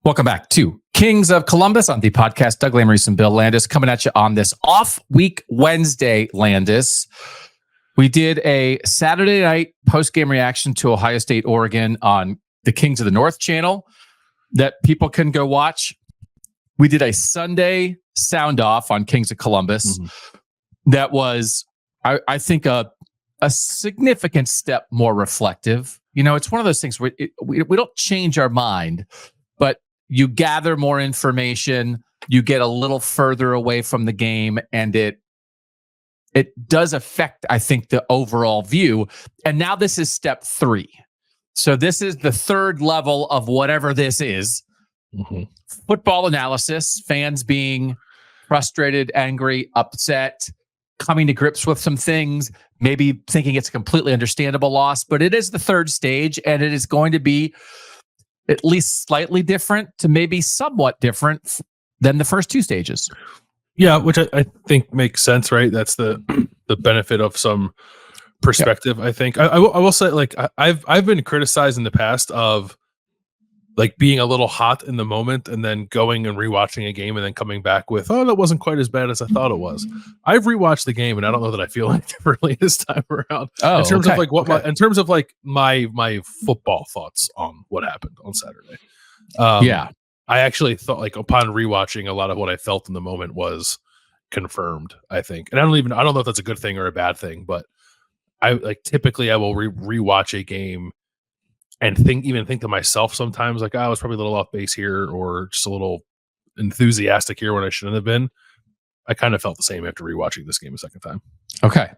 Welcome back to Kings of Columbus on the podcast. Doug Lamarice and Bill Landis coming at you on this off-week Wednesday, Landis. We did a Saturday night post-game reaction to Ohio State, Oregon on the Kings of the North channel that people can go watch. We did a Sunday sound-off on Kings of Columbus that was, I think, a significant step more reflective. You know, it's one of those things where we don't change our mind, but you gather more information, you get a little further away from the game, and it does affect, I think, the overall view. And now this is step 3. So this is the third level of whatever this is. Football analysis, fans being frustrated, angry, upset, coming to grips with some things, maybe thinking it's a completely understandable loss, but it is the third stage, and it is going to be at least slightly different to maybe somewhat different than the first 2 stages. Yeah, which I think makes sense, right? That's the benefit of some perspective. I think I will say, like, I've been criticized in the past of like being a little hot in the moment and then going and rewatching a game and then coming back with, oh, that wasn't quite as bad as I thought it was. I've rewatched the game and I don't know that I feel any differently this time around. Oh, in terms of like in terms of like my football thoughts on what happened on Saturday. I actually thought, like, upon rewatching, a lot of what I felt in the moment was confirmed, I think. And I don't know if that's a good thing or a bad thing, but I like typically I will rewatch a game and think to myself sometimes, like, I was probably a little off base here or just a little enthusiastic here when I shouldn't have been. I kind of felt the same after rewatching this game a second time. Okay.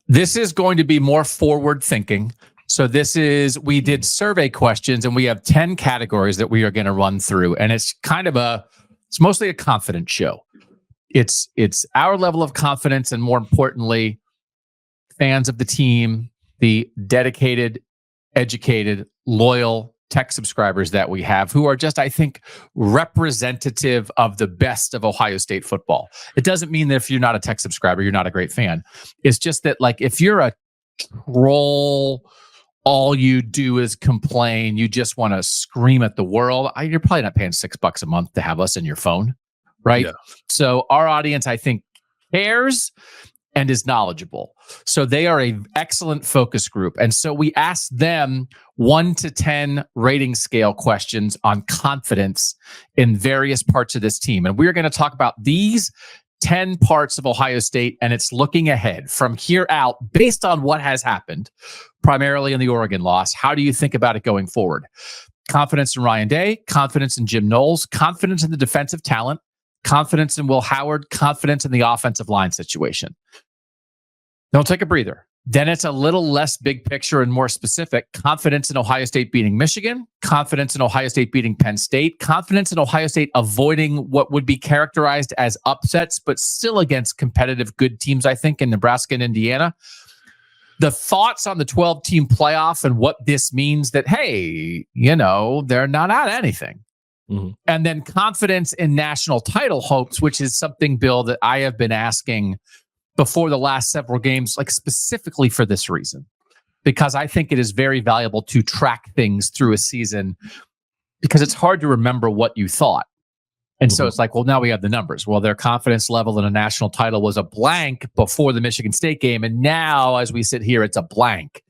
This is going to be more forward thinking. So we did survey questions and we have 10 categories that we are going to run through. And it's it's mostly a confidence show. It's our level of confidence, and more importantly, fans of the team, the dedicated, educated, loyal tech subscribers that we have, who are just, I think, representative of the best of Ohio State football. It doesn't mean that if you're not a tech subscriber, you're not a great fan. It's just that, like, if you're a troll, all you do is complain, you just want to scream at the world, you're probably not paying $6 a month to have us in your phone, right? Yeah. So our audience, I think, cares and is knowledgeable. So they are an excellent focus group. And so we asked them 1 to 10 rating scale questions on confidence in various parts of this team. And we're going to talk about these 10 parts of Ohio State, and it's looking ahead from here out based on what has happened, primarily in the Oregon loss. How do you think about it going forward? Confidence in Ryan Day, confidence in Jim Knowles, confidence in the defensive talent, confidence in Will Howard, confidence in the offensive line situation. Don't take a breather. Then it's a little less big picture and more specific. Confidence in Ohio State beating Michigan, confidence in Ohio State beating Penn State, confidence in Ohio State avoiding what would be characterized as upsets, but still against competitive good teams, I think, in Nebraska and Indiana. The thoughts on the 12-team playoff and what this means that, hey, they're not out anything. And then confidence in national title hopes, which is something, Bill, that I have been asking before the last several games, like specifically for this reason, because I think it is very valuable to track things through a season, because it's hard to remember what you thought. And so it's like, well, now we have the numbers. Well, their confidence level in a national title was a blank before the Michigan State game. And now, as we sit here, it's a blank.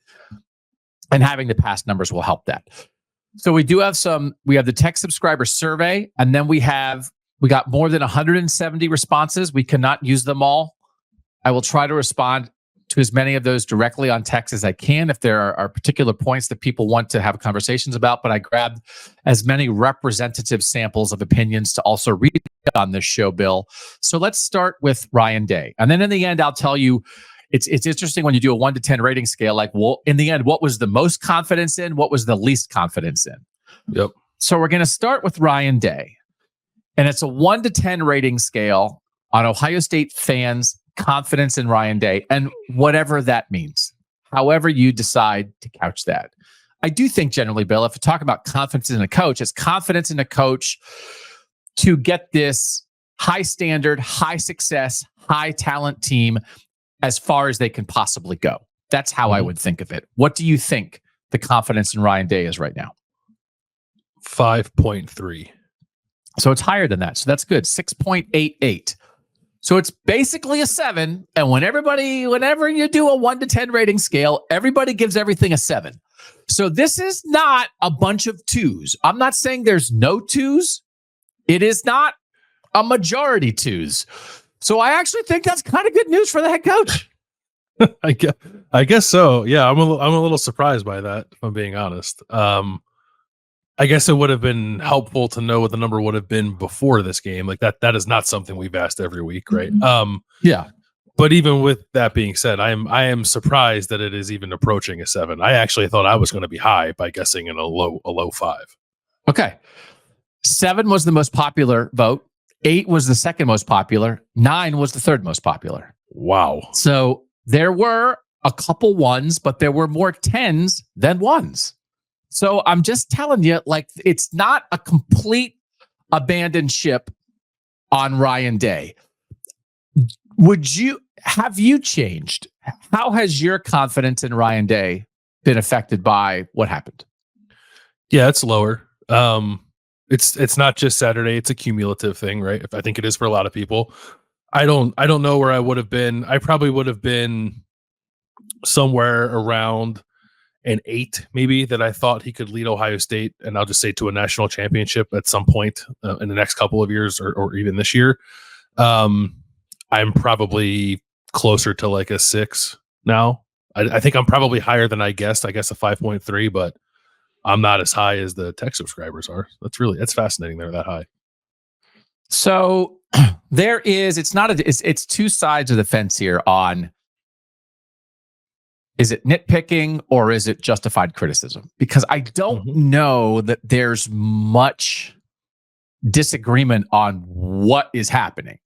And having the past numbers will help that. So we do have we have the tech subscriber survey, and then we got more than 170 responses. We cannot use them all. I will try to respond to as many of those directly on text as I can if there are particular points that people want to have conversations about, but I grabbed as many representative samples of opinions to also read on this show, Bill. So let's start with Ryan Day. And then in the end, I'll tell you, it's interesting when you do a 1 to 10 rating scale, like, well, in the end, what was the most confidence in? What was the least confidence in? Yep. So we're going to start with Ryan Day. And it's a 1 to 10 rating scale on Ohio State fans' confidence in Ryan Day, and whatever that means, however you decide to couch that. I do think generally, Bill, if we talk about confidence in a coach, it's confidence in a coach to get this high standard, high success, high talent team as far as they can possibly go. That's how I would think of it. What do you think the confidence in Ryan Day is right now? 5.3. So it's higher than that. So that's good. 6.88. So it's basically a 7. And whenever you do a 1 to 10 rating scale, everybody gives everything a 7. So this is not a bunch of 2s. I'm not saying there's no 2s. It is not a majority 2s. So I actually think that's kind of good news for the head coach. I guess so. Yeah, I'm a little surprised by that, if I'm being honest. I guess it would have been helpful to know what the number would have been before this game. Like that is not something we've asked every week, right? Yeah. But even with that being said, I am surprised that it is even approaching a 7. I actually thought I was going to be high by guessing in a low 5. Okay. 7 was the most popular vote. 8 was the second most popular. 9 was the third most popular. Wow. So there were a couple 1s, but there were more 10s than 1s. So I'm just telling you, like, it's not a complete abandoned ship on Ryan Day. Have you changed? How has your confidence in Ryan Day been affected by what happened? Yeah, it's lower. It's not just Saturday, it's a cumulative thing, right? I think it is for a lot of people. I don't know where I would have been. I probably would have been somewhere around an 8, maybe, that I thought he could lead Ohio State, and I'll just say to a national championship at some point in the next couple of years, or even this year. I'm probably closer to like a 6 now. I think I'm probably higher than I guessed. I guess a 5.3, but I'm not as high as the tech subscribers are. That's fascinating. They're that high. So it's 2 sides of the fence here on, is it nitpicking or is it justified criticism? Because I don't know that there's much disagreement on what is happening,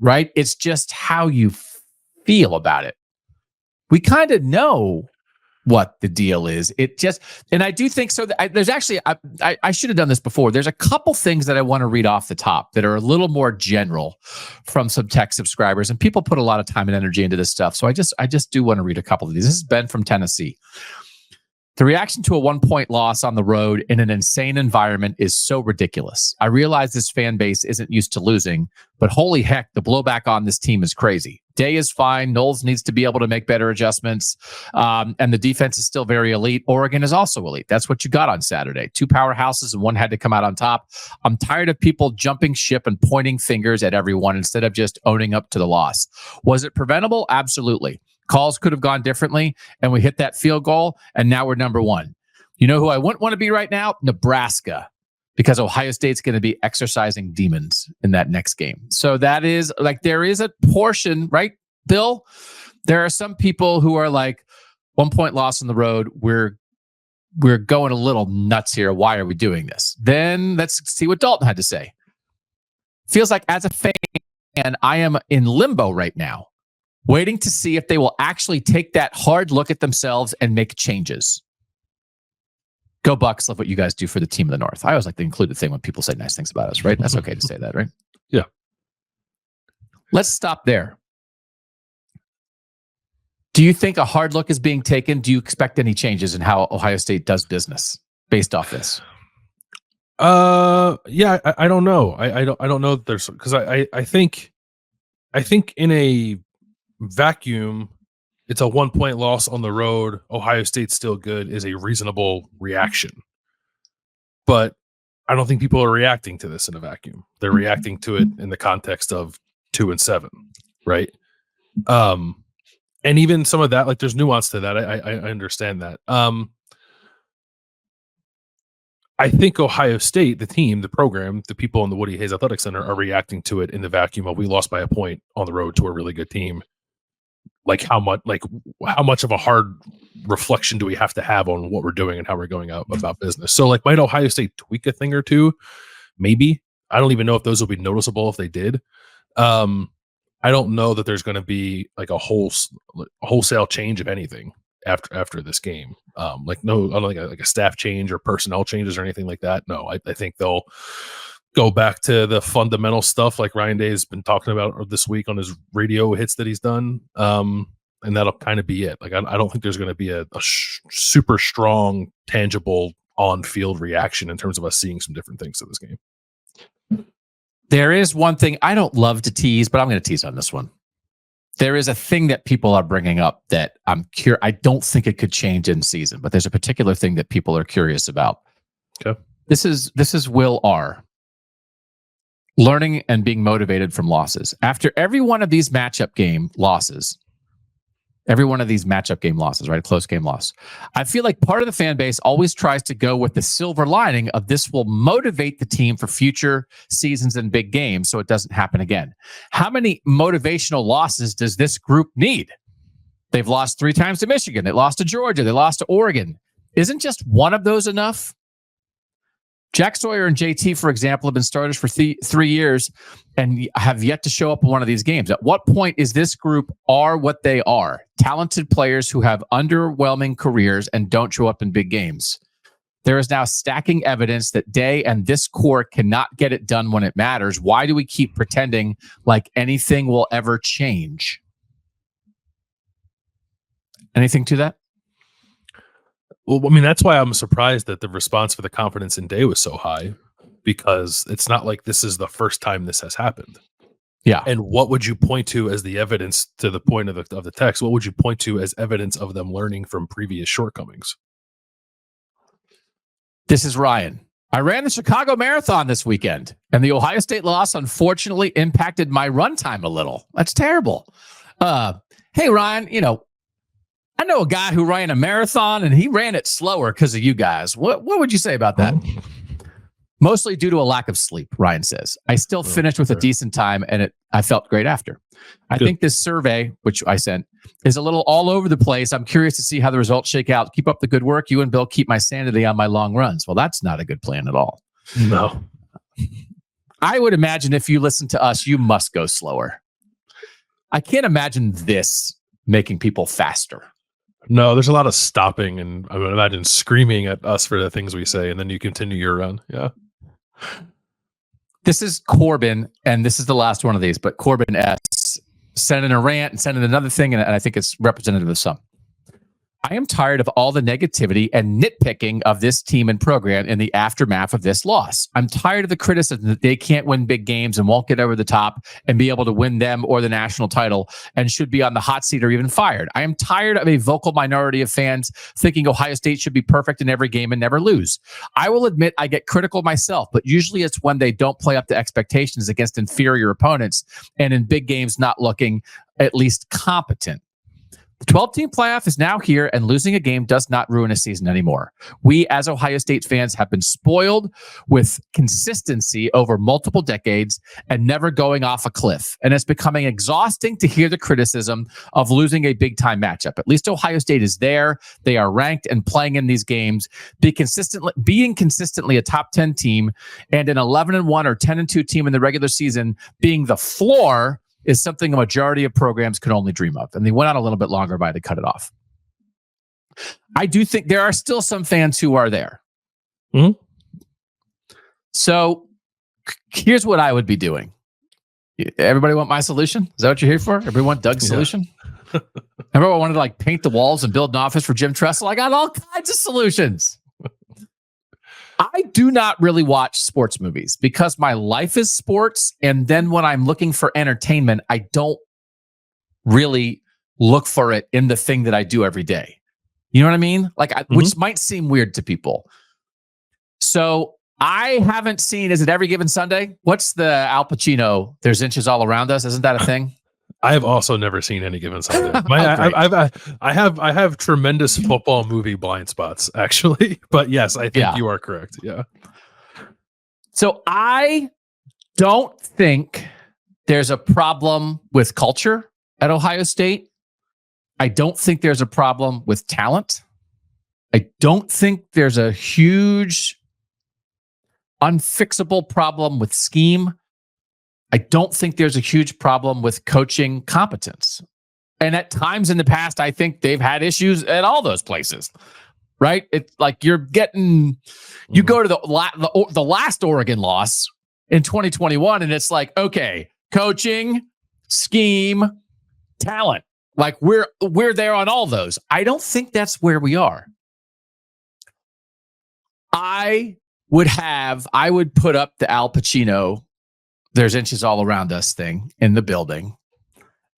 right? It's just how you feel about it. We kind of know what the deal is. And I do think so. There's actually, I should have done this before. There's a couple things that I want to read off the top that are a little more general from some tech subscribers, and people put a lot of time and energy into this stuff. So I just do want to read a couple of these. This is Ben from Tennessee. The reaction to a 1-point loss on the road in an insane environment is so ridiculous. I realize this fan base isn't used to losing, but holy heck, the blowback on this team is crazy. Day is fine. Knowles needs to be able to make better adjustments. And the defense is still very elite. Oregon is also elite. That's what you got on Saturday. 2 powerhouses and one had to come out on top. I'm tired of people jumping ship and pointing fingers at everyone instead of just owning up to the loss. Was it preventable? Absolutely. Calls could have gone differently, and we hit that field goal, and now we're number 1. You know who I wouldn't want to be right now? Nebraska, because Ohio State's going to be exercising demons in that next game. So that is like, there is a portion, right, Bill? There are some people who are like, 1-point loss on the road, we're going a little nuts here. Why are we doing this? Then let's see what Dalton had to say. Feels like as a fan, I am in limbo right now, waiting to see if they will actually take that hard look at themselves and make changes. Go Bucks. Love what you guys do for the team of the North. I always like to include the thing when people say nice things about us, right? That's okay to say that, right? Yeah. Let's stop there. Do you think a hard look is being taken? Do you expect any changes in how Ohio State does business based off this? Yeah, I don't know. I don't know that there's, because I think in a vacuum, it's a 1-point loss on the road. Ohio State's still good is a reasonable reaction. But I don't think people are reacting to this in a vacuum. They're reacting to it in the context of 2-7, right? And even some of that, like, there's nuance to that. I understand that. I think Ohio State, the team, the program, the people in the Woody Hayes Athletic Center are reacting to it in the vacuum of, we lost by a point on the road to a really good team. Like how much of a hard reflection do we have to have on what we're doing and how we're going out about business? So, like, might Ohio State tweak a thing or two? Maybe. I don't even know if those will be noticeable if they did. I don't know that there's going to be like a wholesale change of anything after this game. Like, no, I don't think like a staff change or personnel changes or anything like that. No, I think they'll go back to the fundamental stuff like Ryan Day has been talking about this week on his radio hits that he's done. And that'll kind of be it. Like, I don't think there's going to be a super strong, tangible on-field reaction in terms of us seeing some different things to this game. There is one thing I don't love to tease, but I'm going to tease on this one. There is a thing that people are bringing up that I'm curious. I don't think it could change in season, but there's a particular thing that people are curious about. Okay. This is Will R. Learning and being motivated from losses. After every one of these matchup game losses, right? A close game loss. I feel like part of the fan base always tries to go with the silver lining of this will motivate the team for future seasons and big games so it doesn't happen again. How many motivational losses does this group need? They've lost 3 times to Michigan. They lost to Georgia. They lost to Oregon. Isn't just one of those enough? Jack Sawyer and JT, for example, have been starters for 3 years and have yet to show up in one of these games. At what point is this group are what they are? Talented players who have underwhelming careers and don't show up in big games. There is now stacking evidence that Day and this core cannot get it done when it matters. Why do we keep pretending like anything will ever change? Anything to that? Well, I mean, that's why I'm surprised that the response for the confidence in Day was so high, because it's not like this is the first time this has happened. Yeah. And what would you point to as the evidence to the point of the text? What would you point to as evidence of them learning from previous shortcomings? This is Ryan. I ran the Chicago Marathon this weekend, and the Ohio State loss unfortunately impacted my run time a little. That's terrible. Hey, Ryan, I know a guy who ran a marathon and he ran it slower because of you guys. What would you say about that? Mostly due to a lack of sleep, Ryan says. I still finished with a decent time and I felt great after. I think this survey, which I sent, is a little all over the place. I'm curious to see how the results shake out. Keep up the good work. You and Bill keep my sanity on my long runs. Well, that's not a good plan at all. No. I would imagine if you listen to us, you must go slower. I can't imagine this making people faster. No, there's a lot of stopping and I would imagine screaming at us for the things we say, and then you continue your run. Yeah. This is Corbin, and this is the last one of these, but Corbin S. sent in a rant and sent in another thing, and I think it's representative of some. I am tired of all the negativity and nitpicking of this team and program in the aftermath of this loss. I'm tired of the criticism that they can't win big games and won't get over the top and be able to win them or the national title and should be on the hot seat or even fired. I am tired of a vocal minority of fans thinking Ohio State should be perfect in every game and never lose. I will admit I get critical myself, but usually it's when they don't play up to expectations against inferior opponents and in big games not looking at least competent. The 12-team playoff is now here, and losing a game does not ruin a season anymore. We, as Ohio State fans, have been spoiled with consistency over multiple decades and never going off a cliff. And it's becoming exhausting to hear the criticism of losing a big-time matchup. At least Ohio State is there. They are ranked and playing in these games. Being consistently a top 10 team and an 11-1 or 10-2 team in the regular season being the floor is something a majority of programs could only dream of. And they went on a little bit longer, but I had to cut it off. I do think there are still some fans who are there. Mm-hmm. So here's what I would be doing. Everybody want my solution? Is that what you're here for? Everybody want Doug's solution? Everyone wanted to paint the walls and build an office for Jim Tressel. I got all kinds of solutions. I do not really watch sports movies because my life is sports. And then when I'm looking for entertainment, I don't really look for it in the thing that I do every day. You know what I mean? Which might seem weird to people. So I haven't seen, is it Every Given Sunday? What's the Al Pacino, There's Inches All Around Us? Isn't that a thing? I have also never seen Any Given Sunday. I have tremendous football movie blind spots, actually. But yes, I think you are correct. Yeah. So I don't think there's a problem with culture at Ohio State. I don't think there's a problem with talent. I don't think there's a huge unfixable problem with scheme. I don't think there's a huge problem with coaching competence. And at times in the past, I think they've had issues at all those places, right? It's like you go to the last Oregon loss in 2021, and it's like, okay, coaching, scheme, talent. Like we're there on all those. I don't think that's where we are. I would put up the Al Pacino, there's inches all around us thing in the building.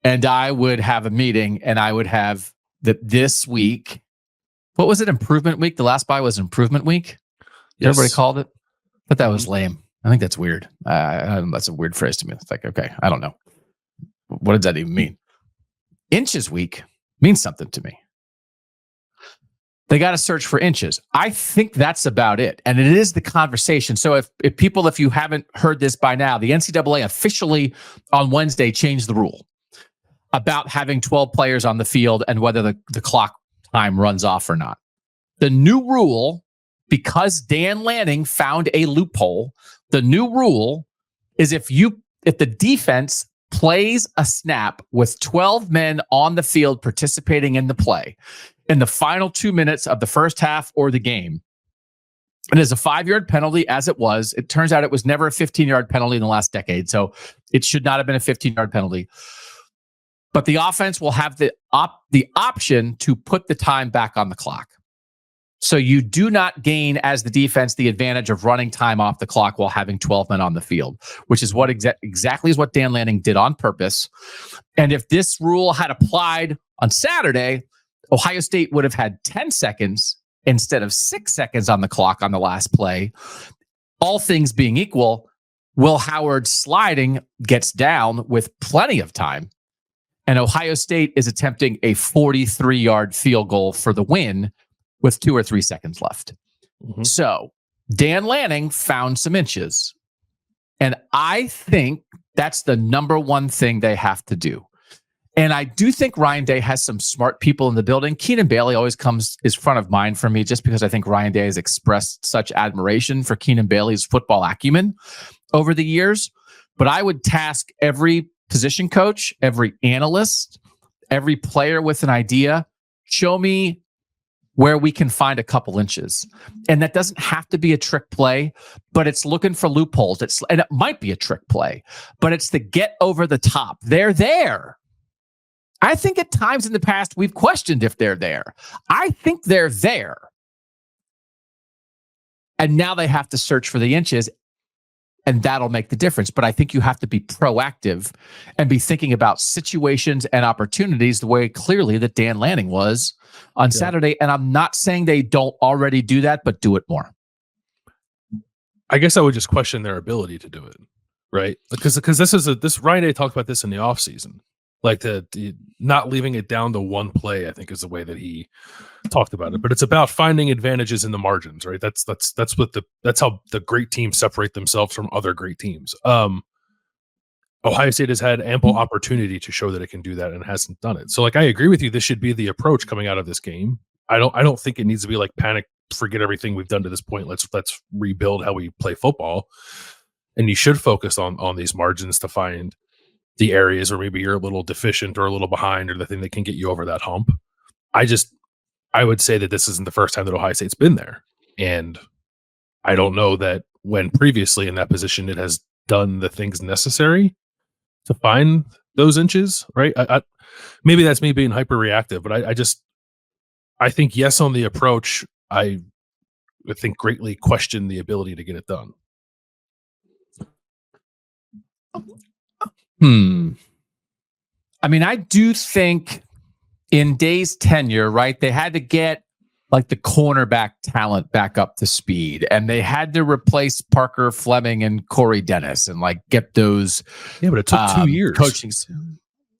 And I would have a meeting and I would have that this week. What was it? Improvement week? The last buy was improvement week. Yes. Everybody called it. But that was lame. I think that's weird. That's a weird phrase to me. It's like, okay, I don't know. What does that even mean? Inches week means something to me. They got to search for inches. I think that's about it. And it is the conversation. So if you haven't heard this by now, the NCAA officially on Wednesday changed the rule about having 12 players on the field and whether the clock time runs off or not. The new rule, because Dan Lanning found a loophole, the new rule is if the defense plays a snap with 12 men on the field participating in the play in the final 2 minutes of the first half or the game, and as a 5-yard penalty, as it was, it turns out it was never a 15-yard penalty in the last decade, so it should not have been a 15-yard penalty. But the offense will have the option to put the time back on the clock. So you do not gain, as the defense, the advantage of running time off the clock while having 12 men on the field, which is what exactly is what Dan Lanning did on purpose. And if this rule had applied on Saturday, Ohio State would have had 10 seconds instead of 6 seconds on the clock on the last play. All things being equal, Will Howard sliding gets down with plenty of time. And Ohio State is attempting a 43-yard field goal for the win with 2 or 3 seconds left. Mm-hmm. So Dan Lanning found some inches. And I think that's the number one thing they have to do. And I do think Ryan Day has some smart people in the building. Keenan Bailey always is front of mind for me just because I think Ryan Day has expressed such admiration for Keenan Bailey's football acumen over the years. But I would task every position coach, every analyst, every player with an idea, show me where we can find a couple inches. And that doesn't have to be a trick play, but it's looking for loopholes. And it might be a trick play, but it's the get over the top. They're there. I think at times in the past, we've questioned if they're there. I think they're there. And now they have to search for the inches, and that'll make the difference. But I think you have to be proactive and be thinking about situations and opportunities the way clearly that Dan Lanning was on Saturday. And I'm not saying they don't already do that, but do it more. I guess I would just question their ability to do it, right? Because this Ryan Day talked about this in the offseason. Like the not leaving it down to one play, I think is the way that he talked about it. But it's about finding advantages in the margins, right? That's how the great teams separate themselves from other great teams. Ohio State has had ample opportunity to show that it can do that and hasn't done it. So, like, I agree with you. This should be the approach coming out of this game. I don't think it needs to be like panic, forget everything we've done to this point. Let's rebuild how we play football. And you should focus on these margins to find the areas where maybe you're a little deficient or a little behind or the thing that can get you over that hump. I would say that this isn't the first time that Ohio State's been there. And I don't know that when previously in that position, it has done the things necessary to find those inches, right? Maybe that's me being hyper reactive, but I think yes, on the approach, I would think greatly question the ability to get it done. I mean, I do think in Day's tenure, right, they had to get like the cornerback talent back up to speed, and they had to replace Parker Fleming and Corey Dennis and like get those. Yeah, but it took 2 years. Coaching.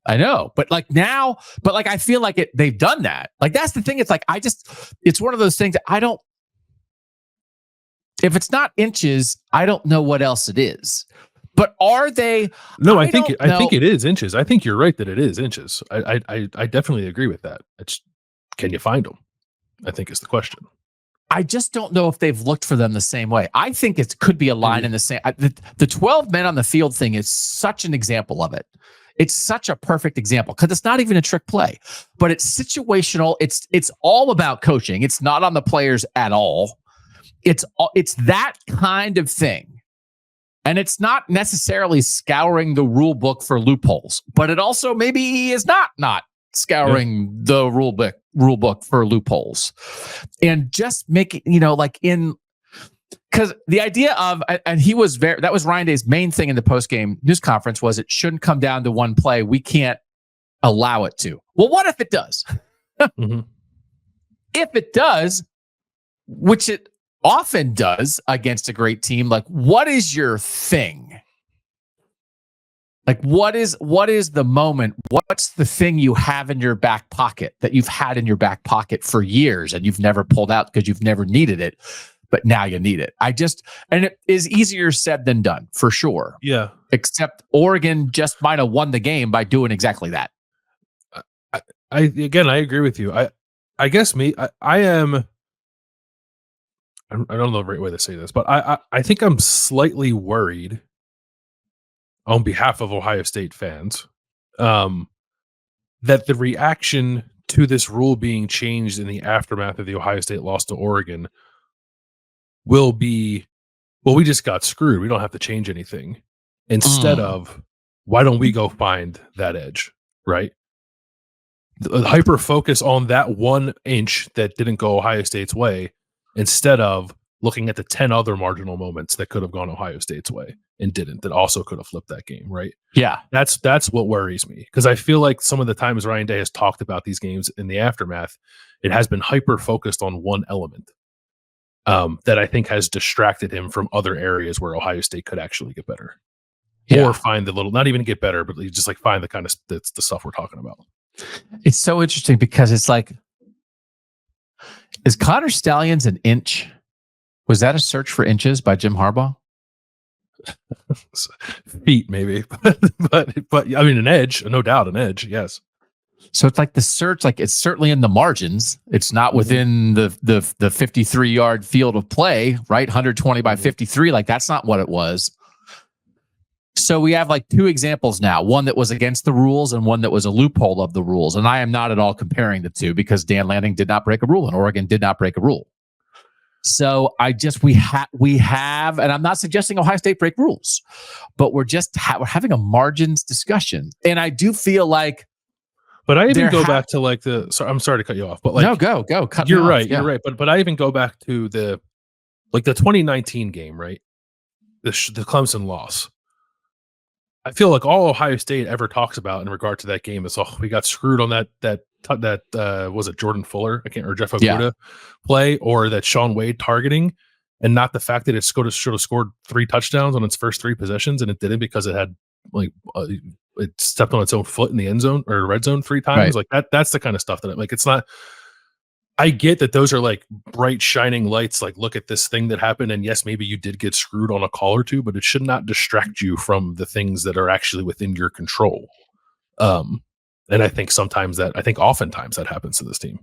I know, but like now, I feel like they've done that. Like that's the thing. It's like it's one of those things that if it's not inches, I don't know what else it is. But are they? No, I think it is inches. I think you're right that it is inches. I definitely agree with that. Can you find them? I think is the question. I just don't know if they've looked for them the same way. I think it could be a line in the same. The 12 men on the field thing is such an example of it. It's such a perfect example because it's not even a trick play, but it's situational. It's all about coaching. It's not on the players at all. It's that kind of thing. And it's not necessarily scouring the rule book for loopholes, but it also maybe is not scouring the rule book for loopholes. And just making, like because the idea of, and that was Ryan Day's main thing in the post-game news conference was it shouldn't come down to one play. We can't allow it to. Well, what if it does? Mm-hmm. If it does, which it often does against a great team, like what is your thing? Like what is the moment? What's the thing you have in your back pocket that you've had in your back pocket for years and you've never pulled out because you've never needed it, but now you need it? And it is easier said than done for sure. Yeah. Except Oregon just might have won the game by doing exactly that. I agree with you. I guess I am. I don't know the right way to say this, but I think I'm slightly worried on behalf of Ohio State fans that the reaction to this rule being changed in the aftermath of the Ohio State loss to Oregon will be, well, we just got screwed. We don't have to change anything. Instead of, why don't we go find that edge, right? The hyper focus on that 1 inch that didn't go Ohio State's way instead of looking at the 10 other marginal moments that could have gone Ohio State's way and didn't, that also could have flipped that game, right? Yeah. That's what worries me, because I feel like some of the times Ryan Day has talked about these games in the aftermath, it has been hyper focused on one element that I think has distracted him from other areas where Ohio State could actually get better. Yeah. Or find the little, not even get better, but just like find the kind of the stuff we're talking about. It's so interesting because it's like, is Connor Stallions an inch? Was that a search for inches by Jim Harbaugh? Feet, maybe, but I mean, an edge, no doubt, an edge. Yes. So it's like the search, like it's certainly in the margins. It's not within the 53-yard field of play, right? 120 by 53. Like that's not what it was. So we have like two examples now, one that was against the rules and one that was a loophole of the rules. And I am not at all comparing the two because Dan Lanning did not break a rule and Oregon did not break a rule. So we have, and I'm not suggesting Ohio State break rules, but we're just we're having a margins discussion. And I do feel like, but I even go back to like I'm sorry to cut you off, but like, no, go. You're right. Yeah. You're right. But I even go back to the 2019 game, right? The Clemson loss. I feel like all Ohio State ever talks about in regard to that game is, oh, we got screwed on that was it Jordan Fuller? Or Jeff Okudah play, or that Sean Wade targeting, and not the fact that it should have scored 3 touchdowns on its first 3 possessions, and it didn't because it had it stepped on its own foot in the end zone or red zone 3 times. Right. Like that's the kind of stuff that it's not. I get that those are like bright shining lights, like look at this thing that happened, and yes, maybe you did get screwed on a call or two, but it should not distract you from the things that are actually within your control. And I think oftentimes that happens to this team.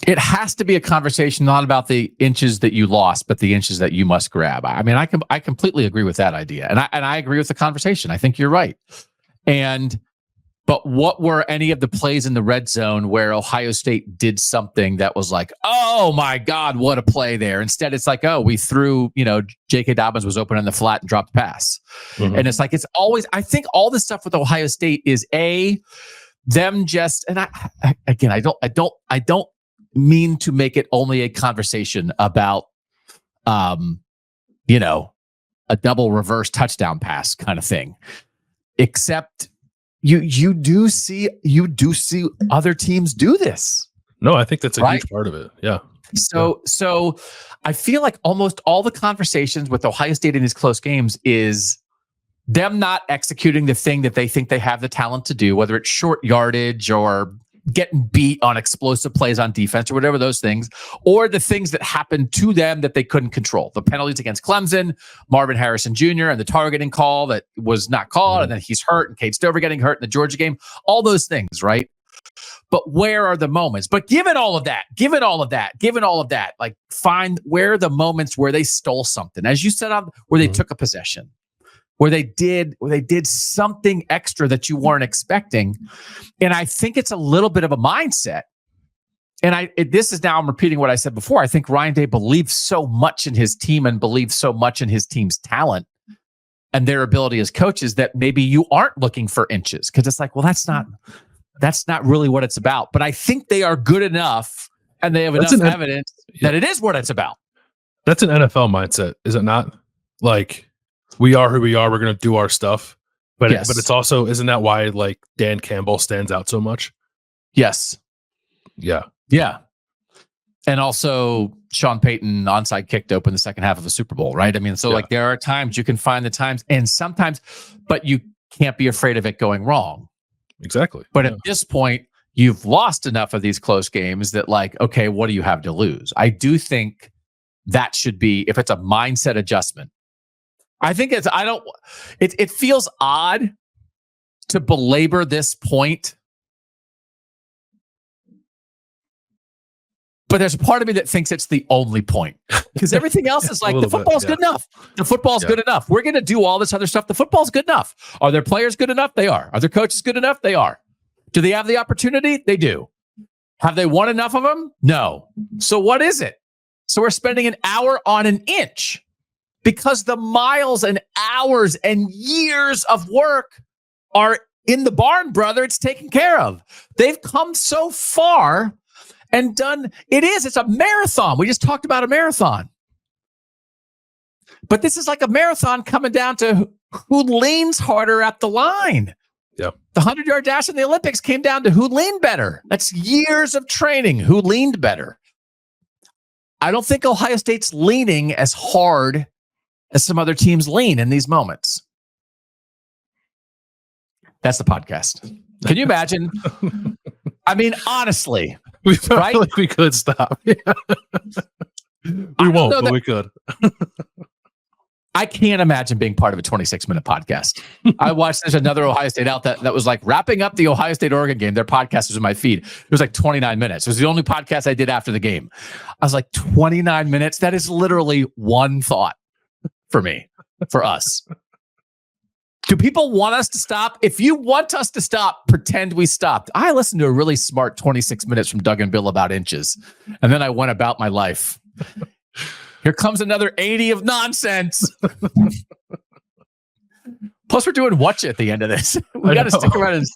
It has to be a conversation not about the inches that you lost, but the inches that you must grab. I mean, I completely agree with that idea, and I agree with the conversation. I think you're right. But what were any of the plays in the red zone where Ohio State did something that was like, oh my God, what a play there? Instead, it's like, oh, we threw, J.K. Dobbins was open in the flat and dropped the pass. Mm-hmm. And it's like, it's always, I think all this stuff with Ohio State is them just, and I don't mean to make it only a conversation about, a double reverse touchdown pass kind of thing, except you do see other teams do this. No, I think that's a huge part of it. Yeah. So I feel like almost all the conversations with Ohio State in these close games is them not executing the thing that they think they have the talent to do, whether it's short yardage or getting beat on explosive plays on defense or whatever those things, or the things that happened to them that they couldn't control. The penalties against Clemson, Marvin Harrison Jr., and the targeting call that was not called, and then he's hurt, and Cade Stover getting hurt in the Georgia game, all those things, right? But where are the moments? But given all of that, like find where are the moments where they stole something, as you said, where they took a possession, where they did something extra that you weren't expecting. And I think it's a little bit of a mindset. And this is now, I'm repeating what I said before. I think Ryan Day believes so much in his team and believes so much in his team's talent and their ability as coaches that maybe you aren't looking for inches, because it's like, well, that's not really what it's about. But I think they are good enough and they have enough evidence that it is what it's about. That's an NFL mindset, is it not? Like, we are who we are. We're going to do our stuff. But Yes. but it's also, isn't that why like Dan Campbell stands out so much? Yes. Yeah. Yeah. And also Sean Payton onside kick to open the second half of a Super Bowl, right? I mean, so like there are times you can find the times and sometimes, but you can't be afraid of it going wrong. Exactly. But at this point, you've lost enough of these close games that like, okay, what do you have to lose? I do think that should be, if it's a mindset adjustment, I think it feels odd to belabor this point. But there's a part of me that thinks it's the only point because everything else is like the football's good enough. The football's good enough. We're going to do all this other stuff. The football's good enough. Are their players good enough? They are. Are their coaches good enough? They are. Do they have the opportunity? They do. Have they won enough of them? No. So what is it? So we're spending an hour on an inch because the miles and hours and years of work are in the barn, brother. It's taken care of. They've come so far and done. It's a marathon. We just talked about a marathon. But this is like a marathon coming down to who leans harder at the line. Yeah. The 100-yard dash in the Olympics came down to who leaned better. That's years of training. Who leaned better? I don't think Ohio State's leaning as hard as some other teams lean in these moments. That's the podcast. Can you imagine? I mean, honestly, we felt like we could stop. We won't, but we could. I can't imagine being part of a 26-minute podcast. I watched there's another Ohio State out that was like wrapping up the Ohio State-Oregon game. Their podcast was in my feed. It was like 29 minutes. It was the only podcast I did after the game. I was like, 29 minutes? That is literally one thought for me, for us. Do people want us to stop? If you want us to stop, pretend we stopped. I listened to a really smart 26 minutes from Doug and Bill about inches, and then I went about my life. Here comes another 80 of nonsense. Plus, we're doing Whatcha at the end of this. We got to stick around and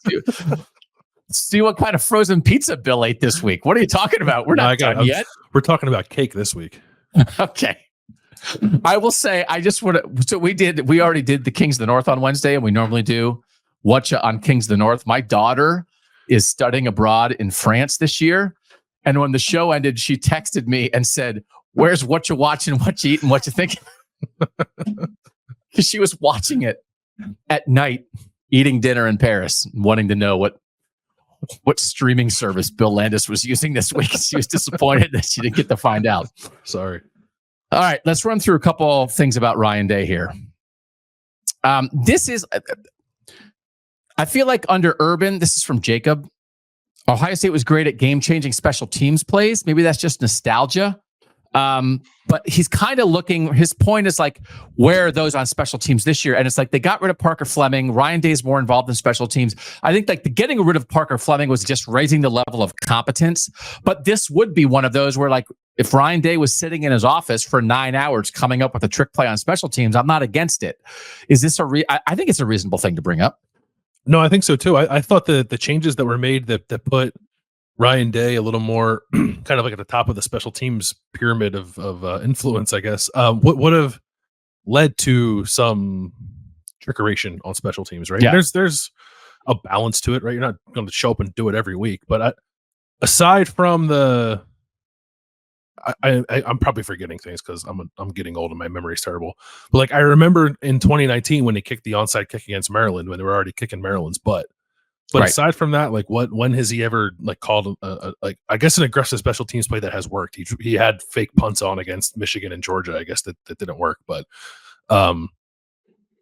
see what kind of frozen pizza Bill ate this week. What are you talking about? We're not done yet. We're talking about cake this week. Okay. I will say, I just want to. So we already did the Kings of the North on Wednesday, and we normally do Whatcha on Kings of the North. My daughter is studying abroad in France this year. And when the show ended, she texted me and said, "Where's Whatcha Watching, Whatcha Eating, Whatcha Thinking?" Because she was watching it at night, eating dinner in Paris, wanting to know what streaming service Bill Landis was using this week. She was disappointed that she didn't get to find out. Sorry. All right, let's run through a couple of things about Ryan Day here. This is, I feel like under Urban, this is from Jacob. Ohio State was great at game-changing special teams plays. Maybe that's just nostalgia. But he's kind of looking, his point is like, where are those on special teams this year? And it's like, they got rid of Parker Fleming. Ryan Day's more involved in special teams. I think like the getting rid of Parker Fleming was just raising the level of competence. But this would be one of those where like, if Ryan Day was sitting in his office for 9 hours coming up with a trick play on special teams, I'm not against it. Is this I think it's a reasonable thing to bring up. No, I think so too. I thought the changes that were made that put Ryan Day a little more kind of like at the top of the special teams pyramid of influence, I guess, would have led to some trickeration on special teams, right? Yeah. There's a balance to it, right? You're not going to show up and do it every week. But aside from I'm probably forgetting things because I'm getting old and my memory's terrible. But like I remember in 2019 when they kicked the onside kick against Maryland, when they were already kicking Maryland's butt. But right. Aside from that, like when has he ever like called like I guess an aggressive special teams play that has worked? He had fake punts on against Michigan and Georgia. I guess that didn't work. But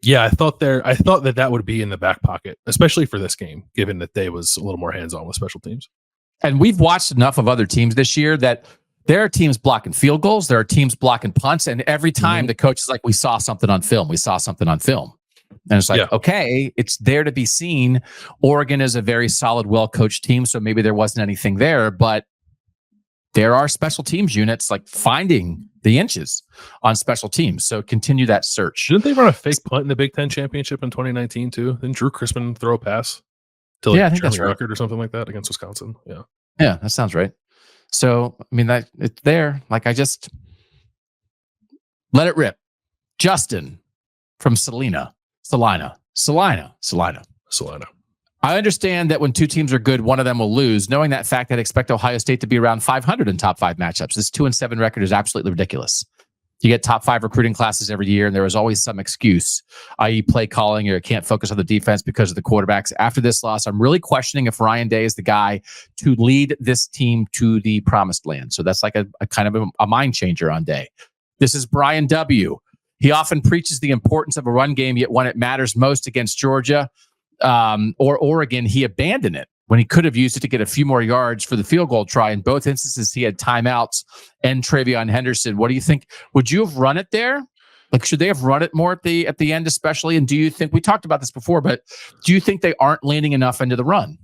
yeah, I thought that would be in the back pocket, especially for this game, given that Day was a little more hands on with special teams. And we've watched enough of other teams this year that there are teams blocking field goals. There are teams blocking punts. And every time the coach is like, we saw something on film. We saw something on film. And it's like, okay, it's there to be seen. Oregon is a very solid, well-coached team. So maybe there wasn't anything there, but there are special teams units like finding the inches on special teams. So continue that search. Didn't they run a fake punt in the Big Ten championship in 2019 too? Didn't Drew Crispin throw a pass to like I think that's right. record or something like that against Wisconsin? Yeah. Yeah, that sounds right. So, I mean, that it's there. Like, Let it rip. Justin from Salina. I understand that when two teams are good, one of them will lose. Knowing that fact, I'd expect Ohio State to be around 500 in top 5 matchups. This 2-7 record is absolutely ridiculous. You get top 5 recruiting classes every year, and there is always some excuse, i.e. play calling, or you can't focus on the defense because of the quarterbacks. After this loss, I'm really questioning if Ryan Day is the guy to lead this team to the promised land. So that's like a kind of a mind changer on Day. This is Brian W. He often preaches the importance of a run game, yet when it matters most against Georgia, or Oregon, he abandoned it when he could have used it to get a few more yards for the field goal try. In both instances, he had timeouts and Travion Henderson. What do you think? Would you have run it there? Like, should they have run it more at the end, especially? And do you think, we talked about this before, but do you think they aren't leaning enough into the run?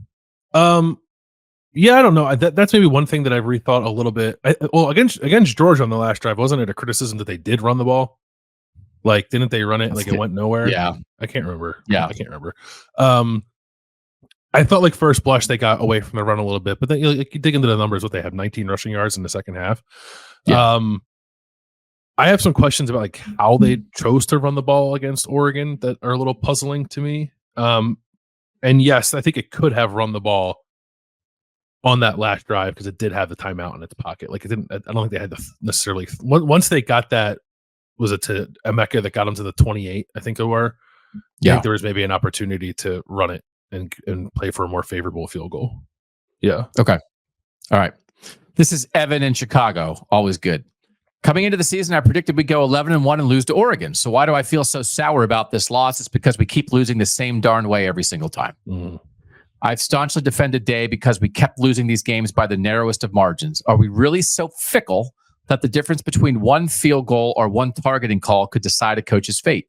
Yeah, I don't know. That's maybe one thing that I've rethought a little bit. Against Georgia on the last drive, wasn't it a criticism that they did run the ball? Like, didn't they run it? Like, it went nowhere? Yeah. I can't remember. Yeah. I can't remember. I felt like first blush they got away from the run a little bit, but then you dig into the numbers, what they have 19 rushing yards in the second half. Yeah. I have some questions about like how they chose to run the ball against Oregon that are a little puzzling to me. And yes, I think it could have run the ball on that last drive because it did have the timeout in its pocket. Like, it didn't. I don't think they had to necessarily. Once they got that, was it to Emeka that got them to the 28? I think they were. Yeah. I think there was maybe an opportunity to run it and play for a more favorable field goal. Yeah. Okay. All right. This is Evan in Chicago. Always good. Coming into the season, I predicted we'd go 11-1 and lose to Oregon. So why do I feel so sour about this loss? It's because we keep losing the same darn way every single time. I've staunchly defended Day because we kept losing these games by the narrowest of margins. Are we really so fickle that the difference between one field goal or one targeting call could decide a coach's fate?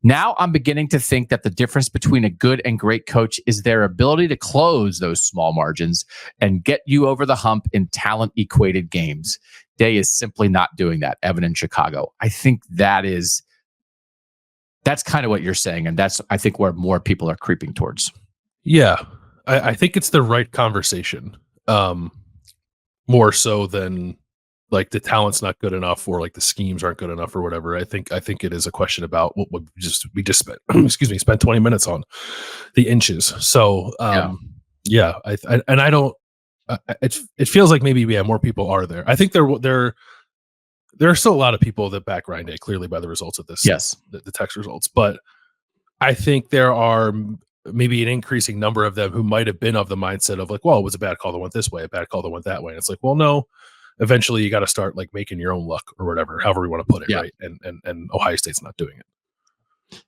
Now I'm beginning to think that the difference between a good and great coach is their ability to close those small margins and get you over the hump in talent-equated games. Day is simply not doing that. Evan in Chicago. I think that's kind of what you're saying, and that's, I think, where more people are creeping towards. Yeah, I think it's the right conversation, more so than like the talent's not good enough or like the schemes aren't good enough or whatever. I think it is a question about what we just spent spent 20 minutes on the inches. So yeah, I don't. It feels like maybe more people are there. I think there are still a lot of people that back Ryan Day, clearly by the results of this. Yes, the text results, but I think there are maybe an increasing number of them who might have been of the mindset of like, well, it was a bad call that went this way, a bad call that went that way. And it's like, well, no. Eventually, you got to start like making your own luck or whatever, however we want to put it, right? And Ohio State's not doing it.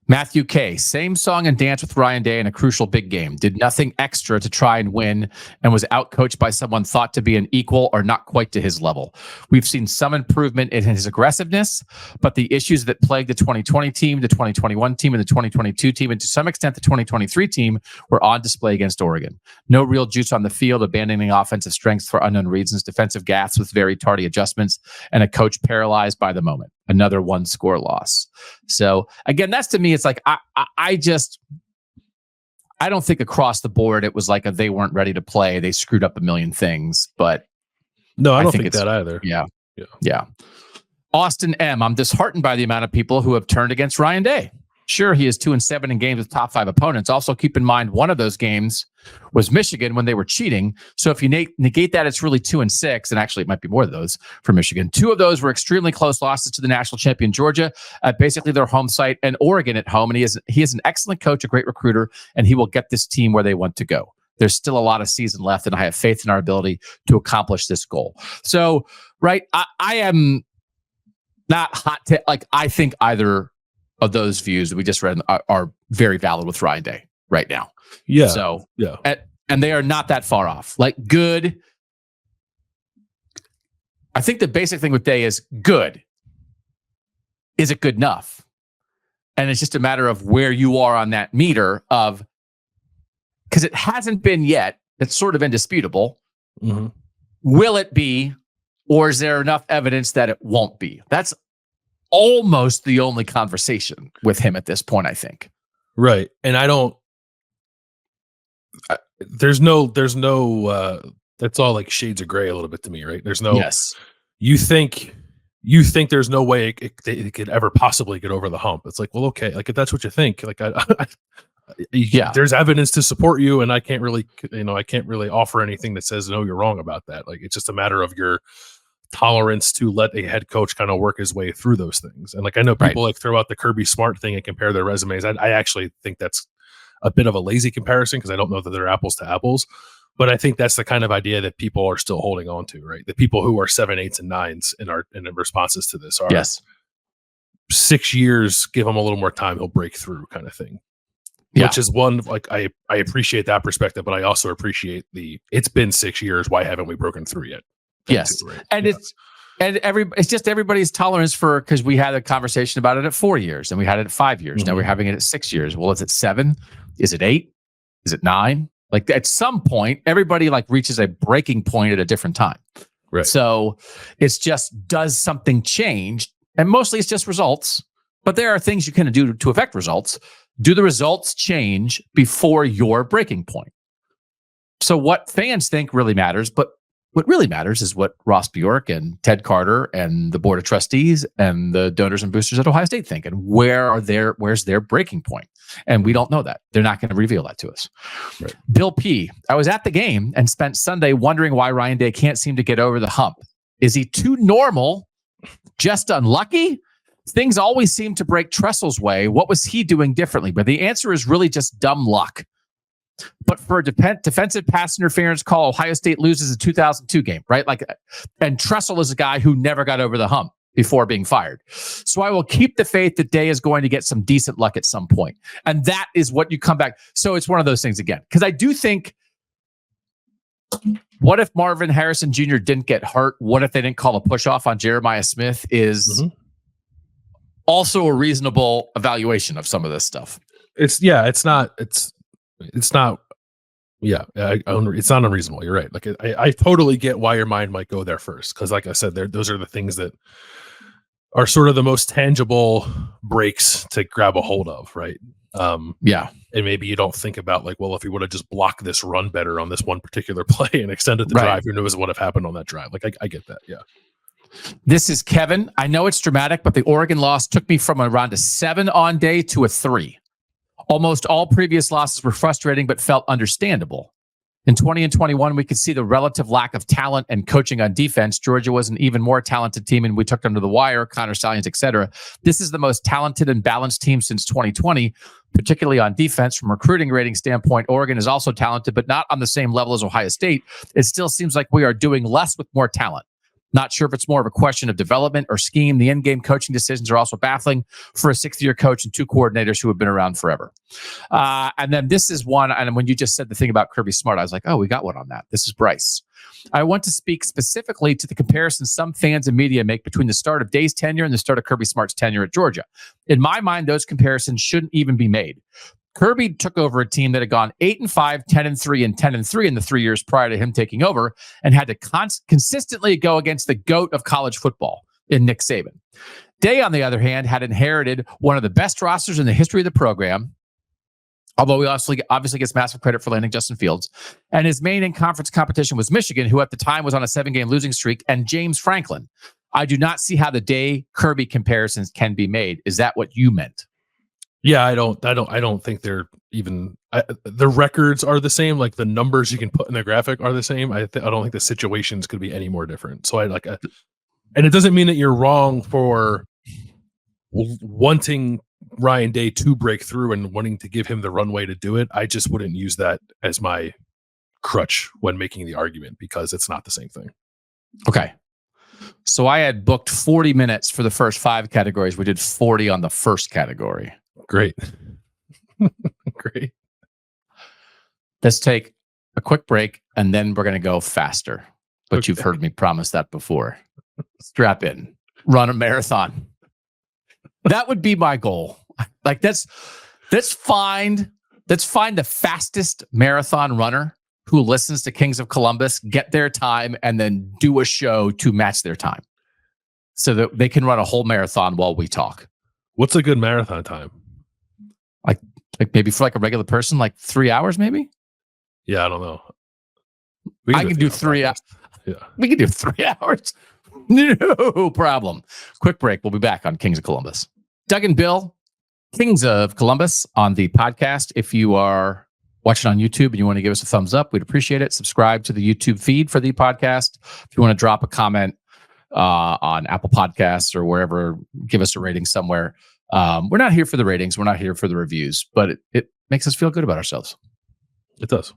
Matthew K. Same song and dance with Ryan Day in a crucial big game. Did nothing extra to try and win and was outcoached by someone thought to be an equal or not quite to his level. We've seen some improvement in his aggressiveness, but the issues that plagued the 2020 team, the 2021 team, and the 2022 team, and to some extent the 2023 team, were on display against Oregon. No real juice on the field, abandoning offensive strengths for unknown reasons, defensive gaffes with very tardy adjustments, and a coach paralyzed by the moment. Another 1-score loss. So again, that's, to me, it's like I don't think across the board it was like they weren't ready to play. They screwed up a million things, but no, I don't think that either. Yeah. Austin M. I'm disheartened by the amount of people who have turned against Ryan Day. Sure, he is 2-7 in games with top 5 opponents. Also, keep in mind one of those games was Michigan when they were cheating. So if you negate that, it's really 2-6, and actually it might be more of those for Michigan. 2 of those were extremely close losses to the national champion Georgia, basically their home site, and Oregon at home. And he is an excellent coach, a great recruiter, and he will get this team where they want to go. There's still a lot of season left, and I have faith in our ability to accomplish this goal. So, right, I am not hot. Like, I think either of those views that we just read are very valid with Ryan Day right now. Yeah. So, yeah. And they are not that far off. Like, good. I think the basic thing with Day is good. Is it good enough? And it's just a matter of where you are on that meter of, because it hasn't been yet. It's sort of indisputable. Mm-hmm. Will it be, or is there enough evidence that it won't be? That's almost the only conversation with him at this point, I think. Right. And there's no, that's all like shades of gray a little bit to me, right? There's no, yes. You think you think there's no way it could ever possibly get over the hump. It's like, well, okay, like if that's what you think, like there's evidence to support you, and I can't really offer anything that says no, you're wrong about that. Like it's just a matter of your tolerance to let a head coach kind of work his way through those things. And like I know people like throw out the Kirby Smart thing and compare their resumes. I actually think that's a bit of a lazy comparison because I don't know that they're apples to apples. But I think that's the kind of idea that people are still holding on to, right? The people who are 7, 8s, and 9s in responses to this are 6 years, give him a little more time, he'll break through kind of thing. Yeah. Which is one, like I appreciate that perspective, but I also appreciate it's been 6 years. Why haven't we broken through yet? Yes. Too, right? And it's just everybody's tolerance for, because we had a conversation about it at 4 years and we had it at 5 years. Mm-hmm. Now we're having it at 6 years. Well, is it 7? Is it 8? Is it 9? Like at some point, everybody like reaches a breaking point at a different time. Right. So it's just, does something change? And mostly it's just results, but there are things you can do to affect results. Do the results change before your breaking point? So what fans think really matters, but what really matters is what Ross Bjork and Ted Carter and the board of trustees and the donors and boosters at Ohio State think, and where's their breaking point? And we don't know that. They're not going to reveal that to us. Right. Bill P. I was at the game and spent Sunday wondering why Ryan Day can't seem to get over the hump. Is he too normal? Just unlucky? Things always seem to break Tressel's way. What was he doing differently? But the answer is really just dumb luck. But for a defensive pass interference call, Ohio State loses a 2002 game, right? Like, and Tressel is a guy who never got over the hump before being fired. So I will keep the faith that Day is going to get some decent luck at some point. And that is what you come back. So it's one of those things again. Because I do think, what if Marvin Harrison Jr. didn't get hurt? What if they didn't call a push off on Jeremiah Smith is also a reasonable evaluation of some of this stuff. It's not unreasonable. You're right. Like I totally get why your mind might go there first. Cause like I said, those are the things that are sort of the most tangible breaks to grab a hold of. Right. And maybe you don't think about like, well, if he would have just blocked this run better on this one particular play and extended the drive, who knows what would have happened on that drive. Like I get that. Yeah. This is Kevin. I know it's dramatic, but the Oregon loss took me from around a 7 on Day to a 3. Almost all previous losses were frustrating, but felt understandable. In 20 and 21, we could see the relative lack of talent and coaching on defense. Georgia was an even more talented team, and we took them to the wire, Connor Stallions, etc. This is the most talented and balanced team since 2020, particularly on defense. From a recruiting rating standpoint, Oregon is also talented, but not on the same level as Ohio State. It still seems like we are doing less with more talent. Not sure if it's more of a question of development or scheme. The in-game coaching decisions are also baffling for a 6th-year coach and 2 coordinators who have been around forever. And then this is one, and when you just said the thing about Kirby Smart, I was like, oh, we got one on that. This is Bryce. I want to speak specifically to the comparison some fans and media make between the start of Day's tenure and the start of Kirby Smart's tenure at Georgia. In my mind, those comparisons shouldn't even be made. Kirby took over a team that had gone 8-5, 10-3, and 10-3 in the 3 years prior to him taking over, and had to consistently go against the GOAT of college football in Nick Saban. Day, on the other hand, had inherited one of the best rosters in the history of the program, although he obviously gets massive credit for landing Justin Fields. And his main in-conference competition was Michigan, who at the time was on a 7-game losing streak, and James Franklin. I do not see how the Day-Kirby comparisons can be made. Is that what you meant? Yeah, I don't think they're even. The records are the same. Like the numbers you can put in the graphic are the same. I don't think the situations could be any more different. So and it doesn't mean that you're wrong for wanting Ryan Day to break through and wanting to give him the runway to do it. I just wouldn't use that as my crutch when making the argument because it's not the same thing. Okay. So I had booked 40 minutes for the first 5 categories. We did 40 on the first category. Great. Great. Let's take a quick break and then we're going to go faster. But okay. You've heard me promise that before. Strap in. Run a marathon. That would be my goal. Like let's find the fastest marathon runner who listens to Kings of Columbus, get their time, and then do a show to match their time so that they can run a whole marathon while we talk. What's a good marathon time? Like maybe for like a regular person, like 3 hours, maybe? Yeah, I don't know. I can do 3 hours. Yeah. We can do 3 hours. No problem. Quick break. We'll be back on Kings of Columbus. Doug and Bill, Kings of Columbus on the podcast. If you are watching on YouTube and you want to give us a thumbs up, we'd appreciate it. Subscribe to the YouTube feed for the podcast. If you want to drop a comment on Apple Podcasts or wherever, give us a rating somewhere. We're not here for the ratings. We're not here for the reviews, but it makes us feel good about ourselves. It does.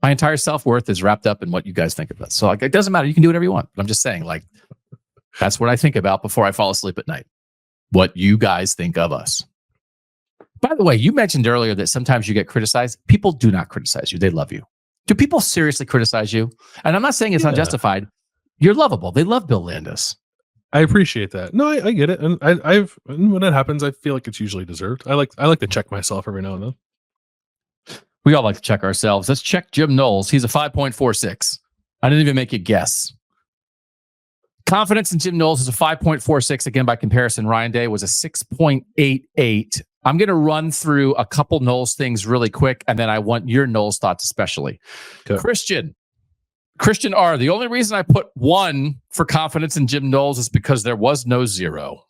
My entire self-worth is wrapped up in what you guys think of us. So like, it doesn't matter. You can do whatever you want. But I'm just saying, like, that's what I think about before I fall asleep at night. What you guys think of us. By the way, you mentioned earlier that sometimes you get criticized. People do not criticize you. They love you. Do people seriously criticize you? And I'm not saying it's unjustified. You're lovable. They love Bill Landis. I appreciate that. No, I get it. And when that happens, I feel like it's usually deserved. I like to check myself every now and then. We all like to check ourselves. Let's check Jim Knowles. He's a 5.46. I didn't even make you guess. Confidence in Jim Knowles is a 5.46. Again, by comparison, Ryan Day was a 6.88. I'm going to run through a couple Knowles things really quick, and then I want your Knowles thoughts especially. Okay. Christian R. The only reason I put 1 for confidence in Jim Knowles is because there was no 0.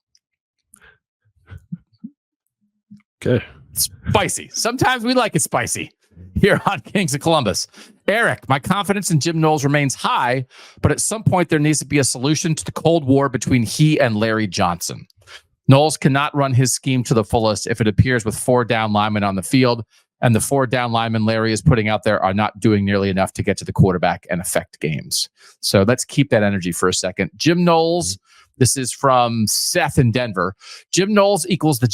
Okay. Spicy. Sometimes we like it spicy here on Kings of Columbus. Eric, my confidence in Jim Knowles remains high, but at some point there needs to be a solution to the Cold War between he and Larry Johnson. Knowles cannot run his scheme to the fullest if it appears with 4 down linemen on the field, and the 4 down linemen Larry is putting out there are not doing nearly enough to get to the quarterback and affect games. So let's keep that energy for a second. Jim Knowles, this is from Seth in Denver. Jim Knowles equals the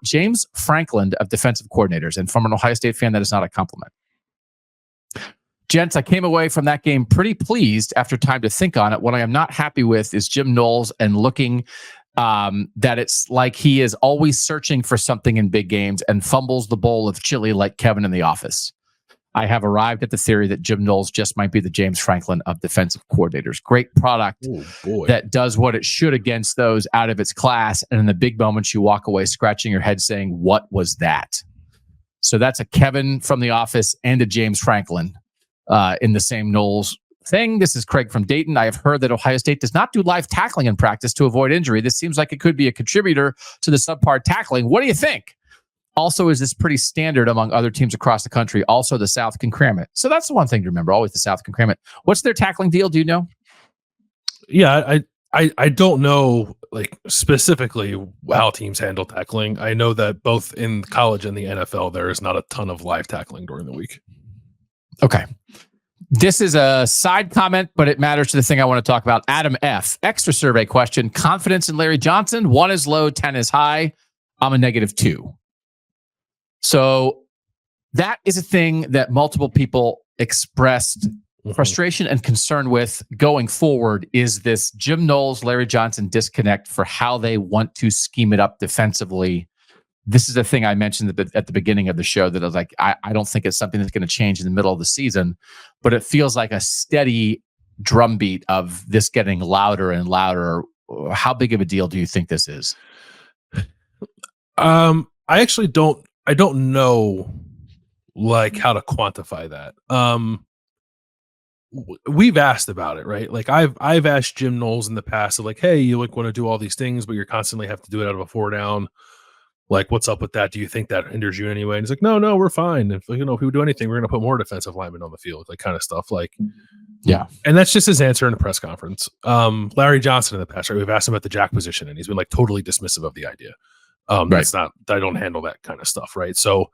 James Franklin of defensive coordinators. And from an Ohio State fan, that is not a compliment. Gents, I came away from that game pretty pleased after time to think on it. What I am not happy with is Jim Knowles and looking that it's like he is always searching for something in big games and fumbles the bowl of chili like Kevin in The Office. I have arrived at the theory that Jim Knowles just might be the James Franklin of defensive coordinators. Great product that does what it should against those out of its class. And in the big moments, you walk away scratching your head saying, what was that? So that's a Kevin from The Office and a James Franklin in the same Knowles thing. This is Craig from Dayton. I have heard that Ohio State does not do live tackling in practice to avoid injury. This seems like it could be a contributor to the subpar tackling. What do you think? Also, is this pretty standard among other teams across the country? Also, the South can cram it. So that's the one thing to remember. Always the South can cram it. What's their tackling deal? Do you know? Yeah, I don't know like specifically how teams handle tackling. I know that both in college and the NFL, there is not a ton of live tackling during the week. Okay. This is a side comment, but it matters to the thing I want to talk about. Adam F. Extra survey question. Confidence in Larry Johnson. 1 is low, 10 is high. I'm a -2. So that is a thing that multiple people expressed frustration and concern with going forward, is this Jim Knowles, Larry Johnson disconnect for how they want to scheme it up defensively. This is a thing I mentioned at the beginning of the show that I was like, I don't think it's something that's going to change in the middle of the season, but it feels like a steady drumbeat of this getting louder and louder. How big of a deal do you think this is? I actually don't know like how to quantify that. We've asked about it, right? Like I've asked Jim Knowles in the past, like, hey, you like want to do all these things, but you're constantly have to do it out of a 4 down. Like, what's up with that? Do you think that hinders you anyway? And he's like, no, we're fine. If if we do anything, we're going to put more defensive linemen on the field, like kind of stuff. Like, yeah. And that's just his answer in a press conference. Larry Johnson in the past, right? We've asked him about the jack position, and he's been like totally dismissive of the idea. That's not, I don't handle that kind of stuff, right? So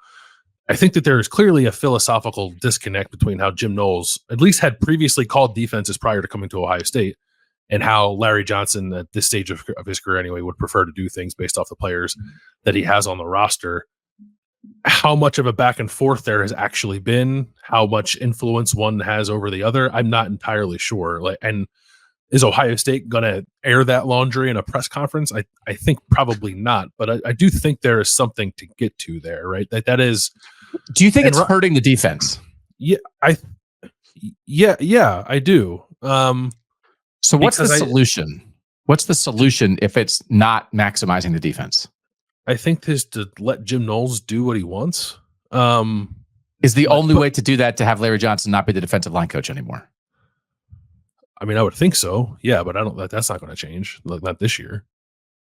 I think that there is clearly a philosophical disconnect between how Jim Knowles at least had previously called defenses prior to coming to Ohio State, and how Larry Johnson at this stage of his career anyway would prefer to do things based off the players that he has on the roster. How much of a back and forth there has actually been, how much influence one has over the other, I'm not entirely sure. Like, and is Ohio State going to air that laundry in a press conference? I think probably not, but I do think there is something to get to there, right? That is. Do you think it's hurting the defense? Yeah, I do. So what's the solution? What's the solution if it's not maximizing the defense? I think is to let Jim Knowles do what he wants. Is the only way to do that to have Larry Johnson not be the defensive line coach anymore? I mean, I would think so. Yeah, but I don't. That's not going to change. Like not this year.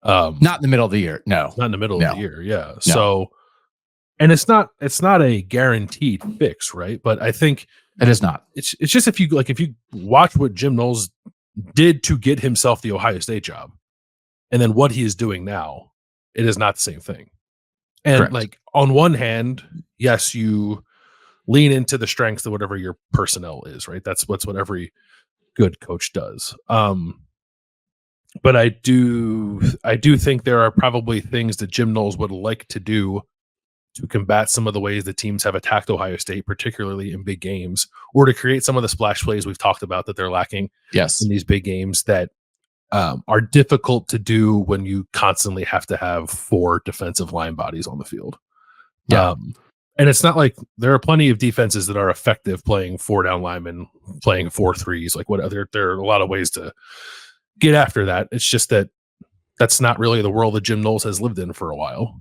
Not in the middle of the year. No, not in the middle of the year. Yeah. No. So, and it's not a guaranteed fix, right? But I think it is not. It's just if you watch what Jim Knowles did to get himself the Ohio State job, and then what he is doing now, it is not the same thing. And Correct. like on one hand, yes, you lean into the strengths of whatever your personnel is, right? That's what every good coach does. But I do think there are probably things that Jim Knowles would like to do to combat some of the ways that teams have attacked Ohio State, particularly in big games, or to create some of the splash plays we've talked about that they're lacking in these big games that are difficult to do when you constantly have to have 4 defensive line bodies on the field. Yeah. And it's not like there are plenty of defenses that are effective playing 4 down linemen, playing 4-3s. Like there are a lot of ways to get after that. It's just that that's not really the world that Jim Knowles has lived in for a while.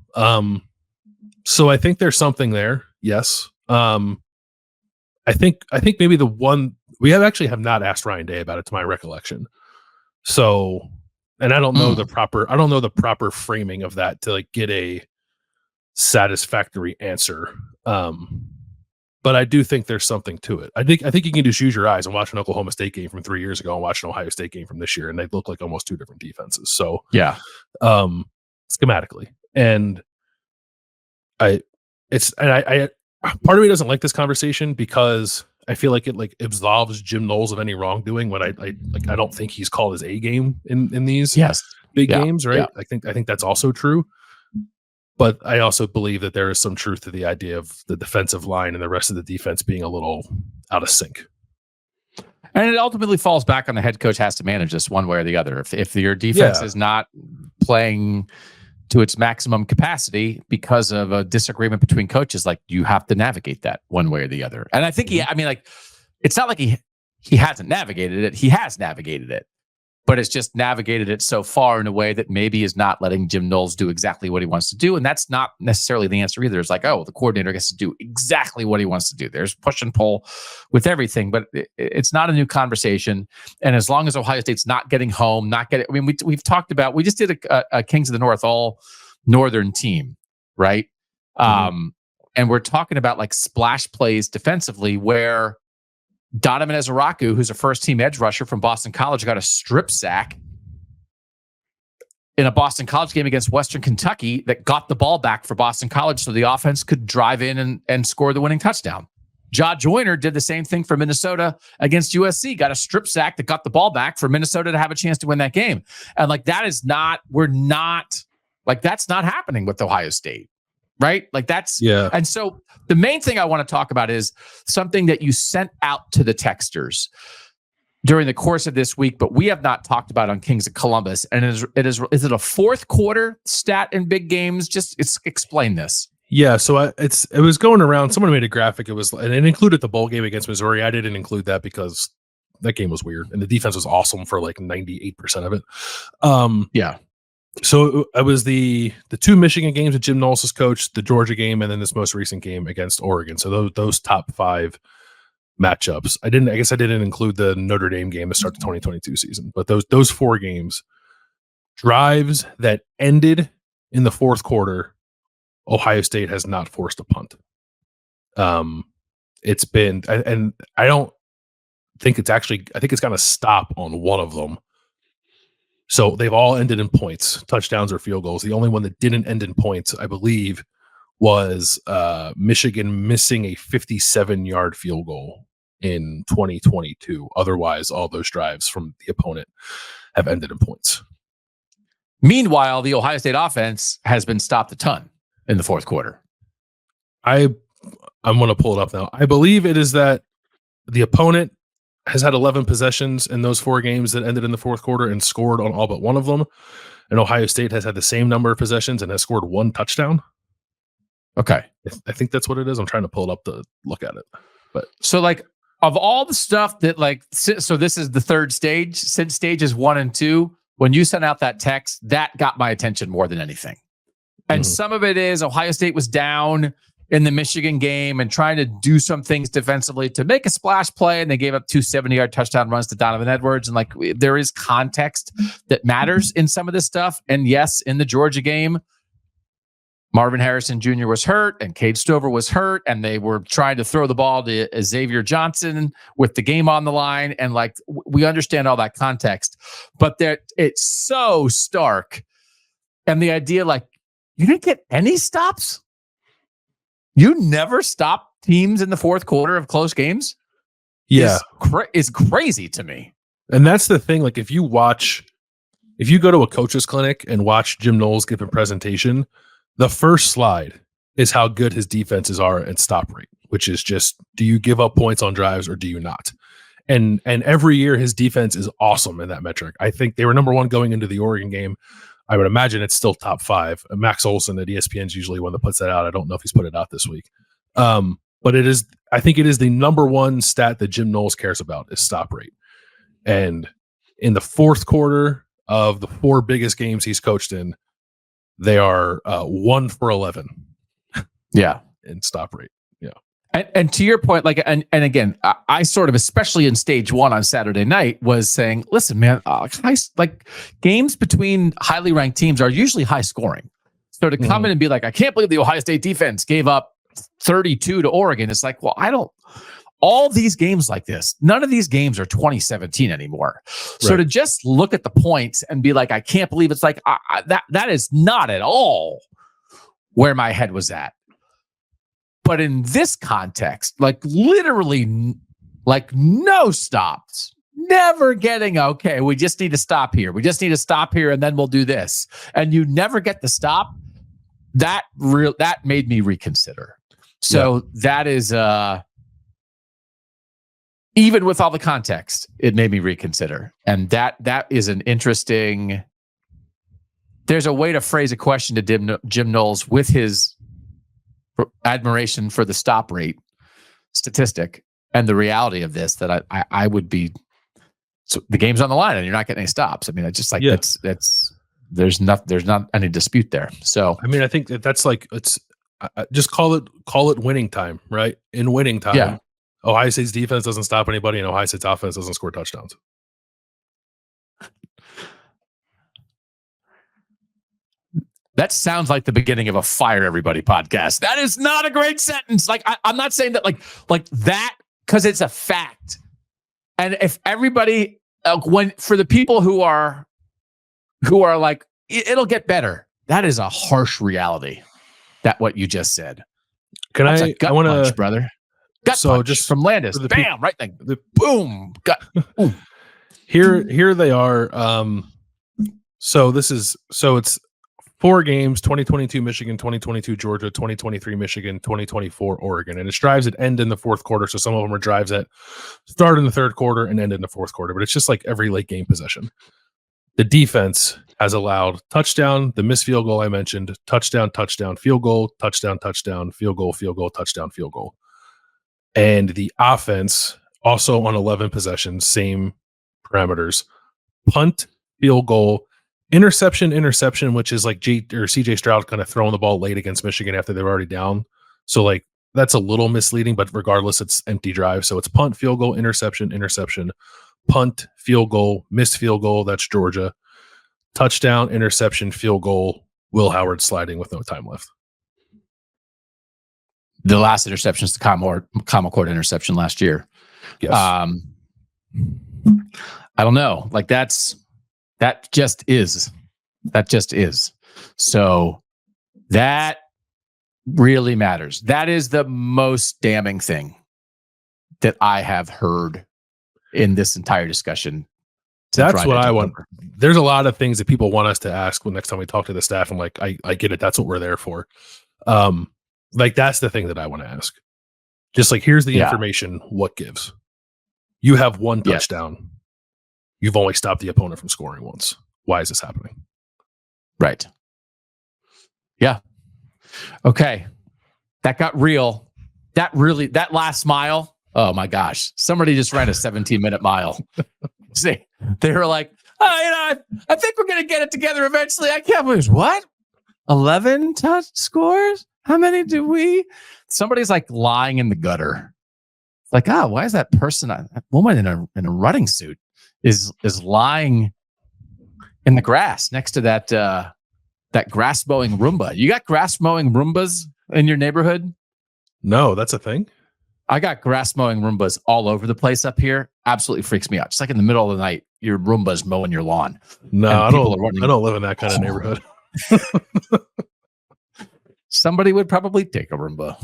So I think there's something there. Yes. I think maybe the one we have not asked Ryan Day about it to my recollection. So, and I don't know the proper framing of that to like get a satisfactory answer. But I do think there's something to it. I think you can just use your eyes and watch an Oklahoma State game from 3 years ago and watch an Ohio State game from this year, and they look like almost 2 different defenses. So yeah, schematically, and part of me doesn't like this conversation because I feel like it absolves Jim Knowles of any wrongdoing when I don't think he's called his A game in these big games, right? Yeah. I think that's also true. But I also believe that there is some truth to the idea of the defensive line and the rest of the defense being a little out of sync. And it ultimately falls back on the head coach has to manage this one way or the other. If your defense is not playing to its maximum capacity because of a disagreement between coaches, like you have to navigate that one way or the other. And I think it's not like he hasn't navigated it. He has navigated it. But it's just navigated it so far in a way that maybe is not letting Jim Knowles do exactly what he wants to do. And that's not necessarily the answer either. It's like, oh, the coordinator gets to do exactly what he wants to do. There's push and pull with everything, but it's not a new conversation. And as long as Ohio State's not getting home, we've talked about, we just did a Kings of the North all Northern team, right? Mm-hmm. And we're talking about like splash plays defensively where Donovan Ezeraku, who's a first-team edge rusher from Boston College, got a strip sack in a Boston College game against Western Kentucky that got the ball back for Boston College so the offense could drive in and score the winning touchdown. Ja Joyner did the same thing for Minnesota against USC, got a strip sack that got the ball back for Minnesota to have a chance to win that game. And that's not happening with Ohio State. Right? And so the main thing I want to talk about is something that you sent out to the texters during the course of this week, but we have not talked about on Kings of Columbus. And is it a fourth quarter stat in big games? Explain this. Yeah. So it was going around. Someone made a graphic. And it included the bowl game against Missouri. I didn't include that because that game was weird and the defense was awesome for like 98% of it. Yeah. So it was the 2 Michigan games that Jim Knowles has coached, the Georgia game, and then this most recent game against Oregon. So those top 5 matchups. I guess I didn't include the Notre Dame game to start the 2022 season, but those 4 games, drives that ended in the fourth quarter, Ohio State has not forced a punt. It's been, and I don't think I think it's going to stop on one of them. So they've all ended in points, touchdowns or field goals. The only one that didn't end in points, I believe, was Michigan missing a 57-yard field goal in 2022. Otherwise, all those drives from the opponent have ended in points. Meanwhile, the Ohio State offense has been stopped a ton in the fourth quarter. I'm going to pull it up now. I believe it is that the opponent has had 11 possessions in those 4 games that ended in the fourth quarter and scored on all but one of them. And Ohio State has had the same number of possessions and has scored 1 touchdown. Okay. I think that's what it is. I'm trying to pull it up to look at it. But so of all the stuff that so this is the third stage, since stages 1 and 2, when you sent out that text, that got my attention more than anything. And some of it is Ohio State was down in the Michigan game and trying to do some things defensively to make a splash play. And they gave up 2 70-yard touchdown runs to Donovan Edwards. And like, there is context that matters in some of this stuff. And yes, in the Georgia game, Marvin Harrison Jr. was hurt and Cade Stover was hurt, and they were trying to throw the ball to Xavier Johnson with the game on the line. And like, we understand all that context, but it's so stark. And the idea, like, you didn't get any stops. You never stop teams in the fourth quarter of close games. Yeah, is crazy to me. And that's the thing. Like, if you go to a coach's clinic and watch Jim Knowles give a presentation, the first slide is how good his defenses are at stop rate, which is just, do you give up points on drives or do you not? And every year his defense is awesome in that metric. I think they were number 1 going into the Oregon game. I would imagine it's still top 5. Max Olson at ESPN is usually one that puts that out. I don't know if he's put it out this week. But I think it is the number 1 stat that Jim Knowles cares about is stop rate. And in the fourth quarter of the 4 biggest games he's coached in, they are 1 for 11. Yeah. In stop rate. Yeah. And to your point, like, and again, I sort of, especially in stage 1 on Saturday night, was saying, listen, man, like games between highly ranked teams are usually high scoring. So to come in and be like, I can't believe the Ohio State defense gave up 32 to Oregon. It's like, well, all these games like this, none of these games are 2017 anymore. So to just look at the points and be like, I can't believe, it's like, that is not at all where my head was at. But in this context, like literally, like no stops, never getting, okay, we just need to stop here. We just need to stop here and then we'll do this. And you never get the stop. That made me reconsider. So that is, even with all the context, it made me reconsider. And that is an interesting, there's a way to phrase a question to Jim Knowles with his admiration for the stop rate statistic and the reality of this, that I would be, so the game's on the line and you're not getting any stops. I mean, it's just like, there's not any dispute there. So, I mean, I think that's like, it's just call it winning time, right? In winning time, Ohio State's defense doesn't stop anybody, and Ohio State's offense doesn't score touchdowns. That sounds like the beginning of a Fire Everybody podcast. That is not a great sentence. Like, I'm not saying that like that, because it's a fact. And if everybody, for the people who are like, it'll get better, that is a harsh reality. That what you just said. That's a gut punch, brother. Gut punch just from Landis. Bam, right thing. Boom. Gut. Here they are. So it's 4 games: 2022 Michigan, 2022 Georgia, 2023 Michigan, 2024 Oregon, and it's drives that end in the fourth quarter. So some of them are drives that start in the third quarter and end in the fourth quarter. But it's just like every late game possession. The defense has allowed touchdown, the missed field goal I mentioned, touchdown, field goal, touchdown, field goal, touchdown, field goal. And the offense also on 11 possessions, same parameters: punt, field goal, interception, which is like CJ Stroud kind of throwing the ball late against Michigan after they were already down. So like that's a little misleading, but regardless, it's empty drive. So it's punt, field goal, interception, punt, field goal, missed field goal. That's Georgia. Touchdown, interception, field goal. Will Howard sliding with no time left. The last interception is the Common Court interception last year. Yes. I don't know. Like that just is. So that really matters. That is the most damning thing that I have heard in this entire discussion. That's what I want. There's a lot of things that people want us to ask when next time we talk to the staff. I'm like, I get it. That's what we're there for. Like that's the thing that I want to ask. Just like, here's the information. What gives? You have 1 touchdown. You've only stopped the opponent from scoring once. Why is this happening? Right. Yeah. Okay. That got real. That last mile. Oh my gosh. Somebody just ran a 17-minute mile. See, they were like, I think we're going to get it together eventually. I can't believe what? 11 touch scores? How many do we? Somebody's like lying in the gutter. Like, why is that person, that woman in a running suit is lying in the grass next to that grass mowing Roomba? You got grass mowing Roombas in your neighborhood? No, that's a thing. I got grass mowing Roombas all over the place up here. Absolutely freaks me out. Just like in the middle of the night, your Roomba's mowing your lawn. No, I don't live in that kind of neighborhood. Somebody would probably take a Roomba.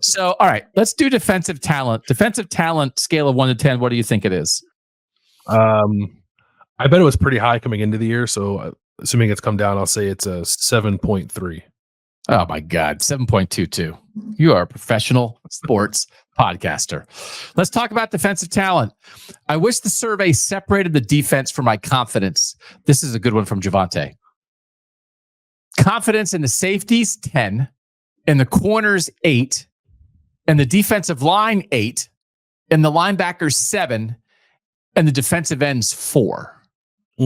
So, all right, let's do defensive talent. Defensive talent scale of 1 to 10. What do you think it is? I bet it was pretty high coming into the year. So, assuming it's come down, I'll say it's a 7.3. Oh my God, 7.22. You are a professional sports podcaster. Let's talk about defensive talent. I wish the survey separated the defense from my confidence. This is a good one from Javante. Confidence in the safeties, 10. In the corners, 8. And the defensive line, 8. And the linebackers, 7. And the defensive ends, 4.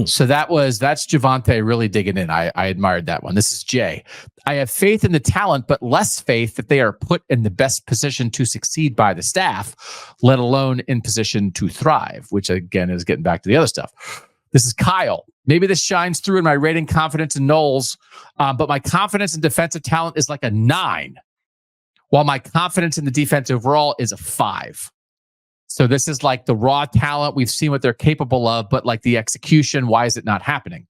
So that's Javante really digging in. I admired that one. This is Jay. I have faith in the talent, but less faith that they are put in the best position to succeed by the staff, let alone in position to thrive, which again is getting back to the other stuff. This is Kyle. Maybe this shines through in my rating confidence in Knowles, but my confidence in defensive talent is like a 9, while my confidence in the defense overall is a 5. So this is like the raw talent. We've seen what they're capable of, but like the execution, why is it not happening?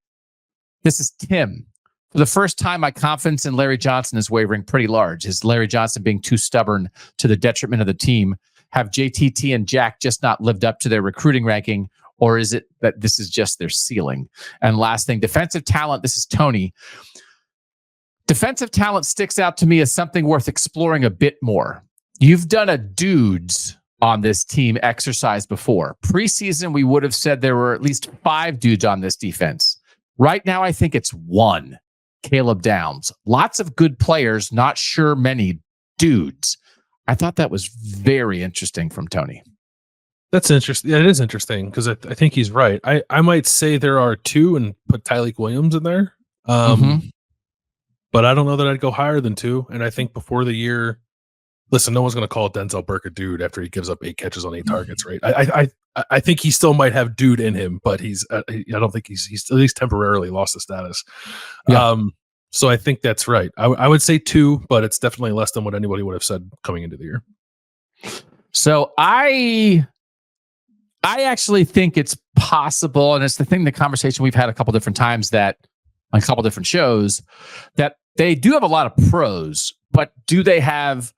This is Tim. For the first time, my confidence in Larry Johnson is wavering pretty large. Is Larry Johnson being too stubborn to the detriment of the team? Have JTT and Jack just not lived up to their recruiting ranking? Or is it that this is just their ceiling? And last thing, defensive talent. This is Tony. Defensive talent sticks out to me as something worth exploring a bit more. You've done a dudes on this team exercise before. Preseason, we would have said there were at least 5 dudes on this defense. Right now, I think it's 1. Caleb Downs. Lots of good players, not sure many dudes. I thought that was very interesting from Tony. That's interesting. Yeah, it is interesting because I think he's right. I might say there are 2 and put Tyleik Williams in there. But I don't know that I'd go higher than 2. And I think before the year, listen, no one's going to call Denzel Burke a dude after he gives up 8 catches on 8 targets, right? I think he still might have dude in him, but I don't think he's at least temporarily lost the status. Yeah. So I think that's right. I would say 2, but it's definitely less than what anybody would have said coming into the year. So I actually think it's possible, and it's the conversation we've had a couple different times that on a couple different shows, that they do have a lot of pros, but do they have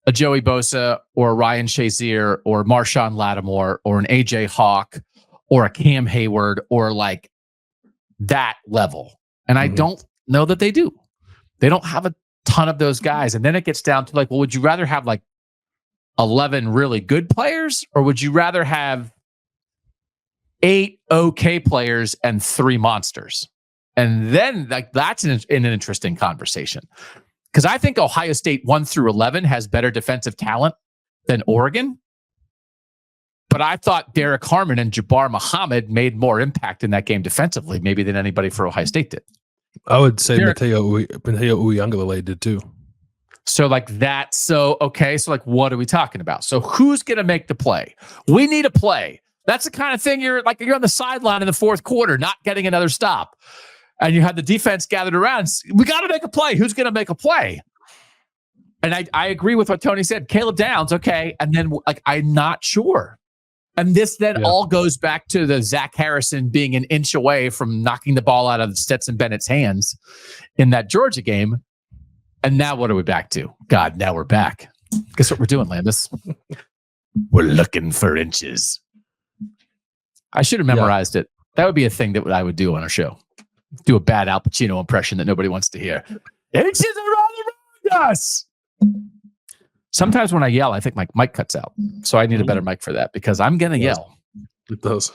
a Joey Bosa or a Ryan Shazier or Marshawn Lattimore or an AJ Hawk or a Cam Hayward or like that level? And I don't know that they do. They don't have a ton of those guys. And then it gets down to like, well, would you rather have like 11 really good players, or would you rather have 8 okay players and 3 monsters? And then like that's an interesting conversation. Because I think Ohio State 1 through 11 has better defensive talent than Oregon. But I thought Derek Harmon and Jabbar Muhammad made more impact in that game defensively, maybe than anybody for Ohio State did. I would say Mateo Uiagalelei did too. So like that. So, okay. So like, what are we talking about? So who's going to make the play? We need a play. That's the kind of thing you're on the sideline in the 4th quarter, not getting another stop. And you have the defense gathered around. We got to make a play. Who's going to make a play? And I agree with what Tony said. Caleb Downs, okay. And then like I'm not sure. And this then all goes back to the Zach Harrison being an inch away from knocking the ball out of Stetson Bennett's hands in that Georgia game. And now what are we back to? God, now we're back. Guess what we're doing, Landis? We're looking for inches. I should have memorized it. That would be a thing that I would do on a show. Do a bad Al Pacino impression that nobody wants to hear. Inches are all around us. Sometimes when I yell, I think my mic cuts out. So I need a better mic for that because I'm going to yell. It does.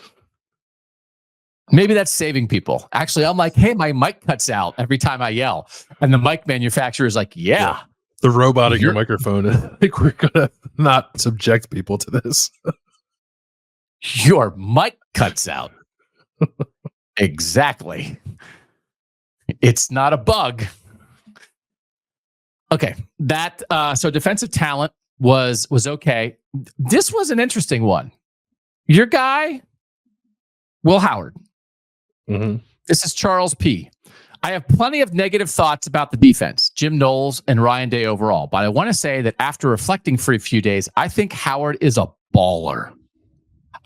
Maybe that's saving people. Actually, I'm like, hey, my mic cuts out every time I yell. And the mic manufacturer is like, yeah. The robotic your microphone. I think we're going to not subject people to this. Your mic cuts out. Exactly. It's not a bug. Okay, that so defensive talent was okay. This was an interesting one. Your guy, Will Howard. Mm-hmm. This is Charles P. I have plenty of negative thoughts about the defense, Jim Knowles and Ryan Day overall, but I want to say that after reflecting for a few days, I think Howard is a baller.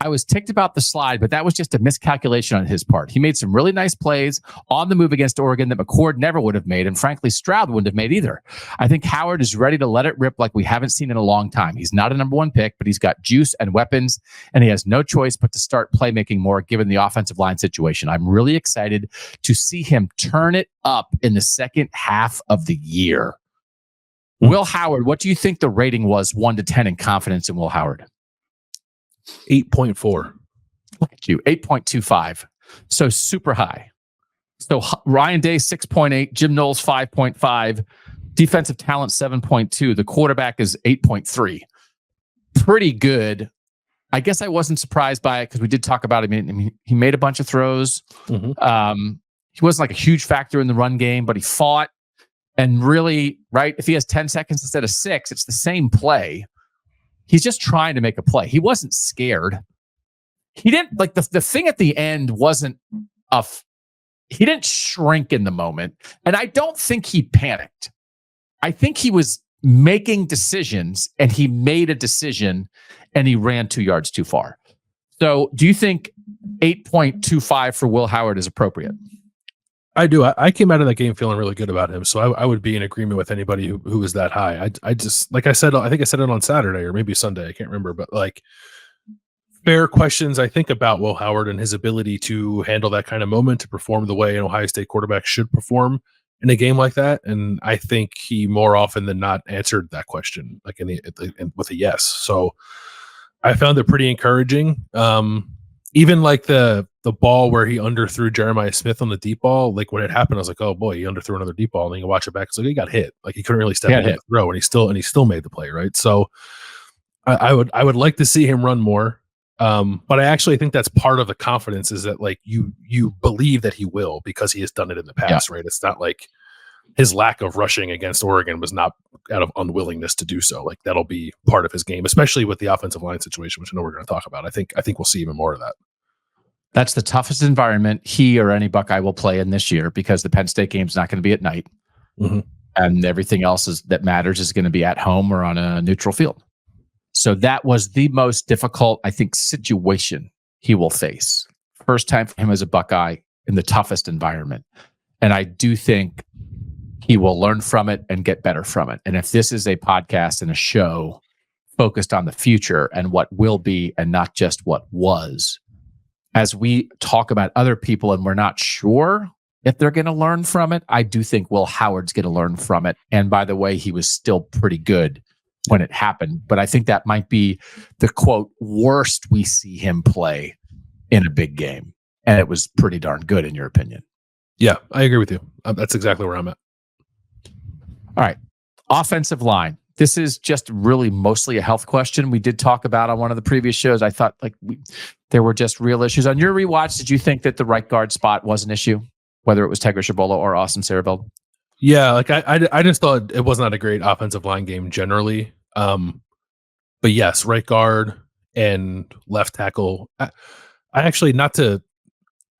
I was ticked about the slide, but that was just a miscalculation on his part. He made some really nice plays on the move against Oregon that McCord never would have made, and frankly, Stroud wouldn't have made either. I think Howard is ready to let it rip like we haven't seen in a long time. He's not a number one pick, but he's got juice and weapons, and he has no choice but to start playmaking more given the offensive line situation. I'm really excited to see him turn it up in the second half of the year. Will Howard, what do you think the rating was 1 to 10 in confidence in Will Howard? 8.4. Look at you, 8.25. So super high. So Ryan Day, 6.8. Jim Knowles, 5.5. Defensive talent, 7.2. The quarterback is 8.3. Pretty good. I guess I wasn't surprised by it because we did talk about him. I mean, he made a bunch of throws. Mm-hmm. He wasn't like a huge factor in the run game, but he fought. And really, right, if he has 10 seconds instead of 6, it's the same play. He's just trying to make a play. He wasn't scared. He didn't like the thing at the end wasn't he didn't shrink in the moment. And I don't think he panicked. I think he was making decisions and he made a decision and he ran 2 yards too far. So do you think 8.25 for Will Howard is appropriate? I do. I came out of that game feeling really good about him. So I would be in agreement with anybody who was that high. I just, like I said, I think I said it on Saturday or maybe Sunday. I can't remember, but like fair questions I think about Will Howard and his ability to handle that kind of moment, to perform the way an Ohio State quarterback should perform in a game like that. And I think he more often than not answered that question like with a yes. So I found it pretty encouraging. Even like the ball where he underthrew Jeremiah Smith on the deep ball, like when it happened, I was like, oh boy, he underthrew another deep ball. And then you watch it back, it's like he got hit. Like he couldn't really step in the throw, and he still made the play, right? So I would like to see him run more. But I actually think that's part of the confidence is that like you believe that he will because he has done it in the past, right? It's not like his lack of rushing against Oregon was not out of unwillingness to do so. Like that'll be part of his game, especially with the offensive line situation, which I know we're going to talk about. I think we'll see even more of that. That's the toughest environment he or any Buckeye will play in this year because the Penn State game is not going to be at night. Mm-hmm. And everything else that matters is going to be at home or on a neutral field. So that was the most difficult, I think, situation he will face. First time for him as a Buckeye in the toughest environment. And I do think he will learn from it and get better from it. And if this is a podcast and a show focused on the future and what will be and not just what was, as we talk about other people and we're not sure if they're going to learn from it, I do think Will Howard's going to learn from it. And by the way, he was still pretty good when it happened. But I think that might be the, quote, worst we see him play in a big game. And it was pretty darn good, in your opinion. Yeah, I agree with you. That's exactly where I'm at. All right. Offensive line. This is just really mostly a health question. We did talk about on one of the previous shows. I thought there were just real issues. On your rewatch, did you think that the right guard spot was an issue, whether it was Tegra Shabola or Austin Sarabeld? Yeah, like I just thought it was not a great offensive line game generally. But yes, right guard and left tackle. I actually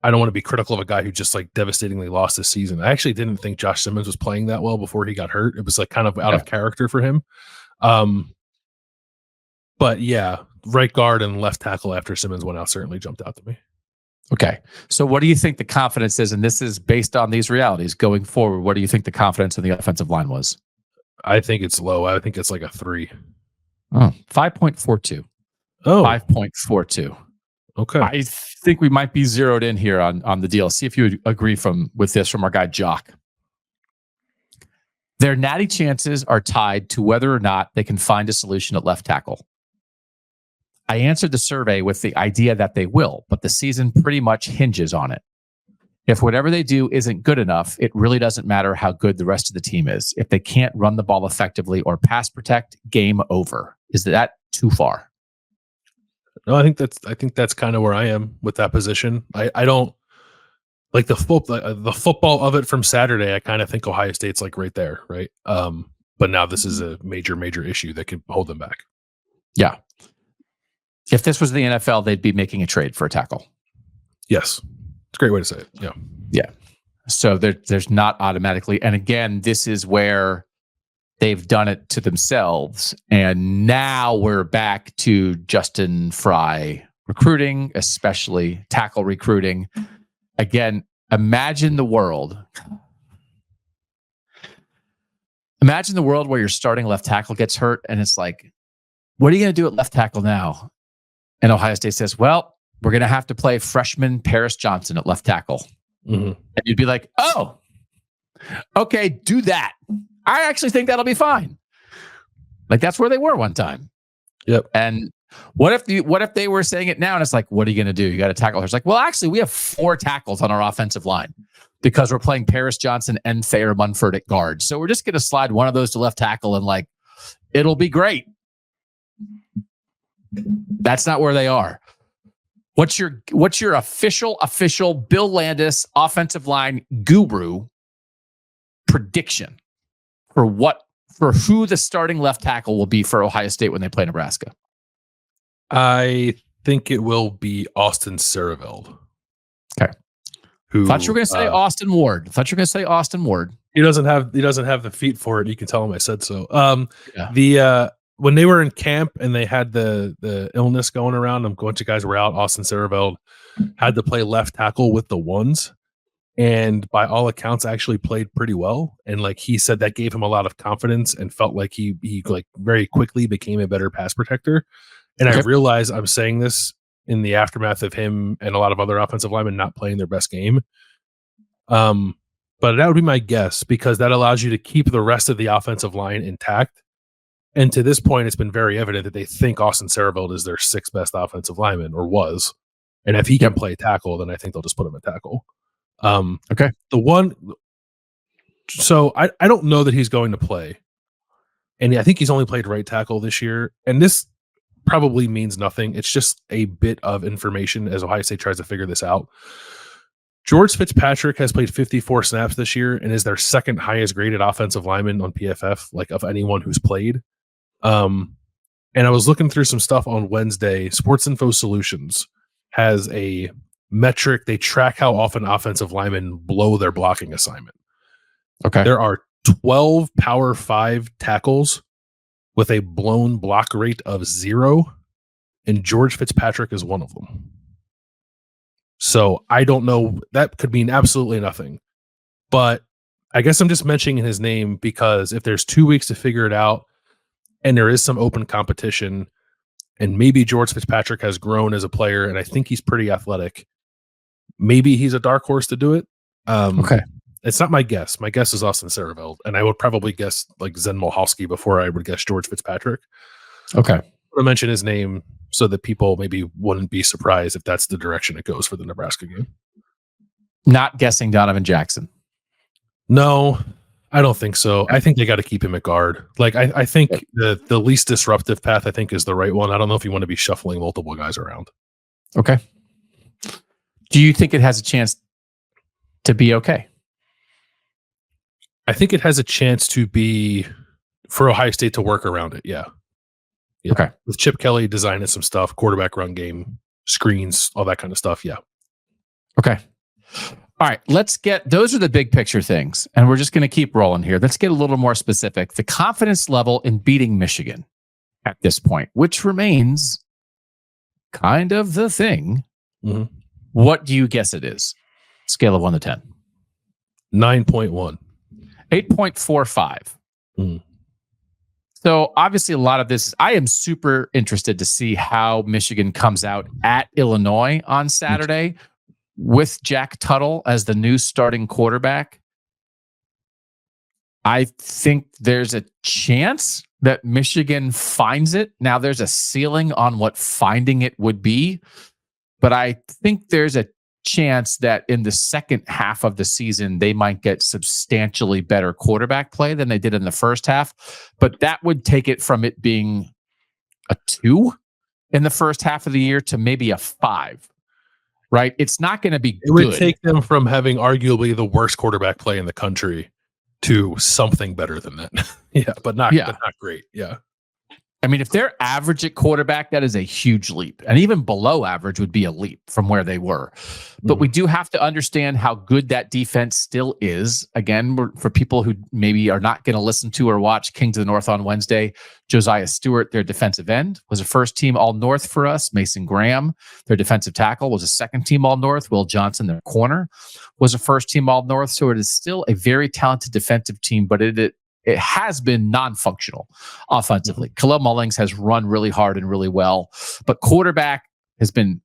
I don't want to be critical of a guy who just like devastatingly lost this season. I actually didn't think Josh Simmons was playing that well before he got hurt. It was like kind of out of character for him. But yeah, right guard and left tackle after Simmons went out certainly jumped out to me. Okay. So what do you think the confidence is? And this is based on these realities going forward. What do you think the confidence in the offensive line was? I think it's low. I think it's like a 3. Oh, 5.42. Oh, 5.42. Okay. I think we might be zeroed in here on the deal. See if you would agree with this from our guy Jock. Their natty chances are tied to whether or not they can find a solution at left tackle. I answered the survey with the idea that they will, but the season pretty much hinges on it. If whatever they do isn't good enough, it really doesn't matter how good the rest of the team is. If they can't run the ball effectively or pass protect, game over. Is that too far? No, I think that's kind of where I am with that position. I don't like the football of it from Saturday. I kind of think Ohio State's like right there, right? but now this is a major issue that could hold them back. Yeah. If this was the NFL, they'd be making a trade for a tackle. Yes. It's a great way to say it. Yeah. Yeah. So there's not automatically. And again, this is where they've done it to themselves. And now we're back to Justin Fry recruiting, especially tackle recruiting. Again, imagine the world. Imagine the world where your starting left tackle gets hurt and it's like, what are you going to do at left tackle now? And Ohio State says, well, we're going to have to play freshman Paris Johnson at left tackle. Mm-hmm. And you'd be like, oh, okay, do that. I actually think that'll be fine. Like that's where they were one time. Yep. And what if they were saying it now and it's like, what are you going to do? You got to tackle her. It's like, well, actually, we have 4 tackles on our offensive line because we're playing Paris Johnson and Thayer Munford at guard. So we're just going to slide one of those to left tackle and like, it'll be great. That's not where they are. What's your official Bill Landis offensive line guru prediction for who the starting left tackle will be for Ohio State when they play Nebraska? I think it will be Austin Sareveld. Okay. Thought you were going to say Austin Ward. He doesn't have the feet for it. You can tell him I said so. When they were in camp and they had the illness going around, a bunch of guys were out. Austin Sareveld had to play left tackle with the ones, and by all accounts, actually played pretty well. And like he said, that gave him a lot of confidence and felt like he like very quickly became a better pass protector. And I realize I'm saying this in the aftermath of him and a lot of other offensive linemen not playing their best game. But that would be my guess because that allows you to keep the rest of the offensive line intact. And to this point, it's been very evident that they think Austin Sareveld is their 6th best offensive lineman or was. And if he can play tackle, then I think they'll just put him at tackle. Okay. So I don't know that he's going to play. And I think he's only played right tackle this year. And this probably means nothing. It's just a bit of information as Ohio State tries to figure this out. George Fitzpatrick has played 54 snaps this year and is their 2nd highest graded offensive lineman on PFF, like of anyone who's played. And I was looking through some stuff on Wednesday. Sports Info Solutions has a metric. They track how often offensive linemen blow their blocking assignment. Okay. There are 12 Power 5 tackles with a blown block rate of 0, and George Fitzpatrick is one of them. So I don't know. That could mean absolutely nothing. But I guess I'm just mentioning his name because if there's 2 weeks to figure it out and there is some open competition and maybe George Fitzpatrick has grown as a player and I think he's pretty athletic, maybe he's a dark horse to do it. Okay. It's not my guess. My guess is Austin Sareveld, and I would probably guess like Zen Mulhowski before I would guess George Fitzpatrick. Okay. I'm going to mention his name so that people maybe wouldn't be surprised if that's the direction it goes for the Nebraska game. Not guessing Donovan Jackson. No, I don't think so. I think they got to keep him at guard. Like I think the least disruptive path I think is the right one. I don't know if you want to be shuffling multiple guys around. Okay. Do you think it has a chance to be okay? I think it has a chance to be for Ohio State to work around it. Yeah. Okay. With Chip Kelly designing some stuff, quarterback run game, screens, all that kind of stuff. Yeah. Okay. All right. Those are the big picture things. And we're just going to keep rolling here. Let's get a little more specific. The confidence level in beating Michigan at this point, which remains kind of the thing. Mm-hmm. What do you guess it is? Scale of 1 to 10. 9.1. 8.45. Mm. So obviously a lot of this, I am super interested to see how Michigan comes out at Illinois on Saturday with Jack Tuttle as the new starting quarterback. I think there's a chance that Michigan finds it. Now there's a ceiling on what finding it would be, but I think there's a chance that in the second half of the season, they might get substantially better quarterback play than they did in the first half. But that would take it from it being a 2 in the first half of the year to maybe a 5, right? It's not going to be good. It would take them from having arguably the worst quarterback play in the country to something better than that. but not great. Yeah. I mean, if they're average at quarterback, that is a huge leap. And even below average would be a leap from where they were. But we do have to understand how good that defense still is. Again, for people who maybe are not going to listen to or watch Kings of the North on Wednesday, Josiah Stewart, their defensive end, was a first-team All-North for us. Mason Graham, their defensive tackle, was a second-team All-North. Will Johnson, their corner, was a first-team All-North. So it is still a very talented defensive team, but it has been non-functional offensively. Khalil Mullings has run really hard and really well, but quarterback has been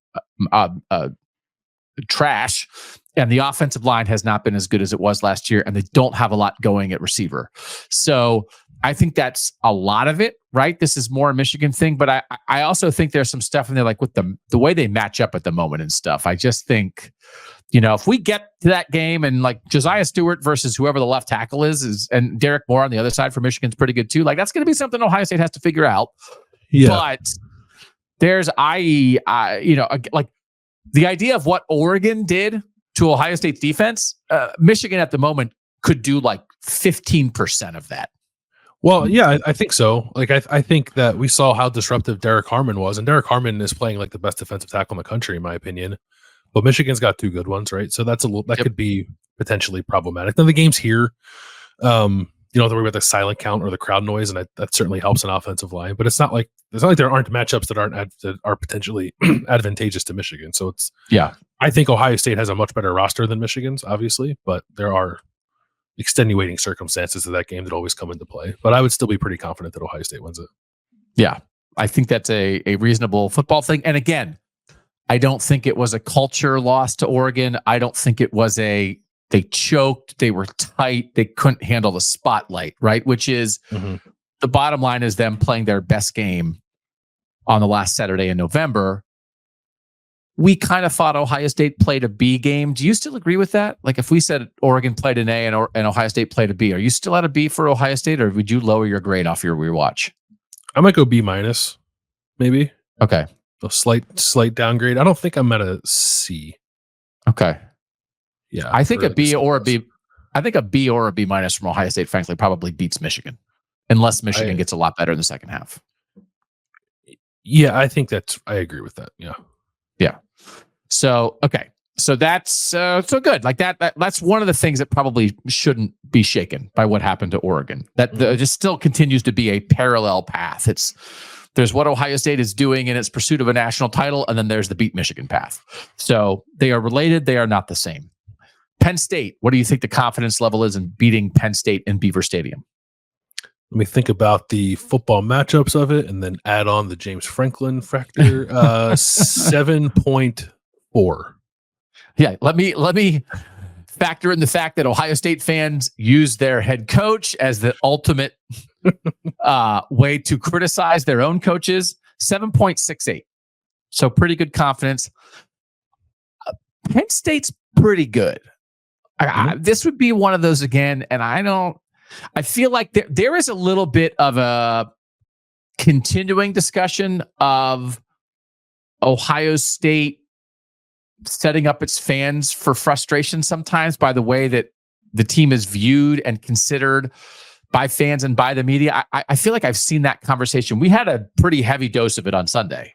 trash, and the offensive line has not been as good as it was last year, and they don't have a lot going at receiver. So I think that's a lot of it, right? This is more a Michigan thing, but I also think there's some stuff in there, like with the way they match up at the moment and stuff. I just think, if we get to that game and like Josiah Stewart versus whoever the left tackle is and Derek Moore on the other side for Michigan's pretty good too. Like that's going to be something Ohio State has to figure out. Yeah. But there's like the idea of what Oregon did to Ohio State's defense. Michigan at the moment could do like 15% of that. Well, yeah, I think so. Like, I think that we saw how disruptive Derek Harmon was, and Derek Harmon is playing like the best defensive tackle in the country, in my opinion. But Michigan's got two good ones, right? So that could be potentially problematic. Then the game's here. You don't have to worry about the silent count or the crowd noise, and that certainly helps an offensive line. But it's not like there aren't matchups that are potentially advantageous to Michigan. So I think Ohio State has a much better roster than Michigan's, obviously, but there are extenuating circumstances of that game that always come into play. But I would still be pretty confident that Ohio State wins it. Yeah, I think that's a reasonable football thing. And again, I don't think it was a culture loss to Oregon. I don't think it was they choked, they were tight, they couldn't handle the spotlight, right? Which is the bottom line is them playing their best game on the last Saturday in November. We kind of thought Ohio State played a B game. Do you still agree with that? Like if we said Oregon played an A and Ohio State played a B, are you still at a B for Ohio State, or would you lower your grade off your rewatch? I might go B-, maybe. Okay. A slight downgrade. I don't think I'm at a C. Okay. Yeah. I think a B or a B. I think a B or a B- from Ohio State, frankly, probably beats Michigan, unless Michigan gets a lot better in the second half. Yeah, I think I agree with that. Yeah. Yeah. So, okay. So that's so good. Like that's one of the things that probably shouldn't be shaken by what happened to Oregon. That just still continues to be a parallel path. There's what Ohio State is doing in its pursuit of a national title, and then there's the beat Michigan path. So they are related. They are not the same. Penn State, what do you think the confidence level is in beating Penn State in Beaver Stadium? Let me think about the football matchups of it and then add on the James Franklin factor. 7.4. Yeah, let me factor in the fact that Ohio State fans use their head coach as the ultimate way to criticize their own coaches. 7.68. So pretty good confidence. Penn State's pretty good. This would be one of those again, and I feel like there is a little bit of a continuing discussion of Ohio State setting up its fans for frustration sometimes by the way that the team is viewed and considered by fans and by the media. I feel like I've seen that conversation. We had a pretty heavy dose of it on Sunday,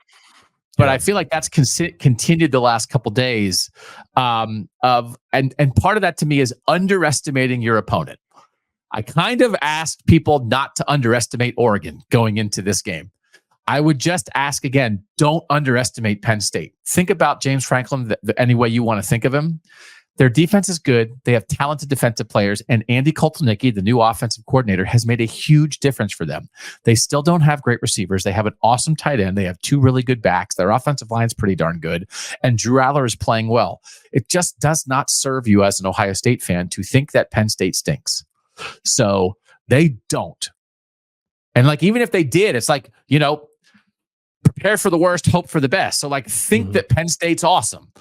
but I feel like that's continued the last couple days and part of that to me is underestimating your opponent. I kind of asked people not to underestimate Oregon going into this game. I would just ask again, don't underestimate Penn State. Think about James Franklin any way you want to think of him. Their defense is good. They have talented defensive players, and Andy Koltelnicki, the new offensive coordinator, has made a huge difference for them. They still don't have great receivers. They have an awesome tight end. They have two really good backs. Their offensive line is pretty darn good, and Drew Aller is playing well. It just does not serve you as an Ohio State fan to think that Penn State stinks. So they don't. And like, even if they did, it's like, prepare for the worst, hope for the best. So like, think that Penn State's awesome,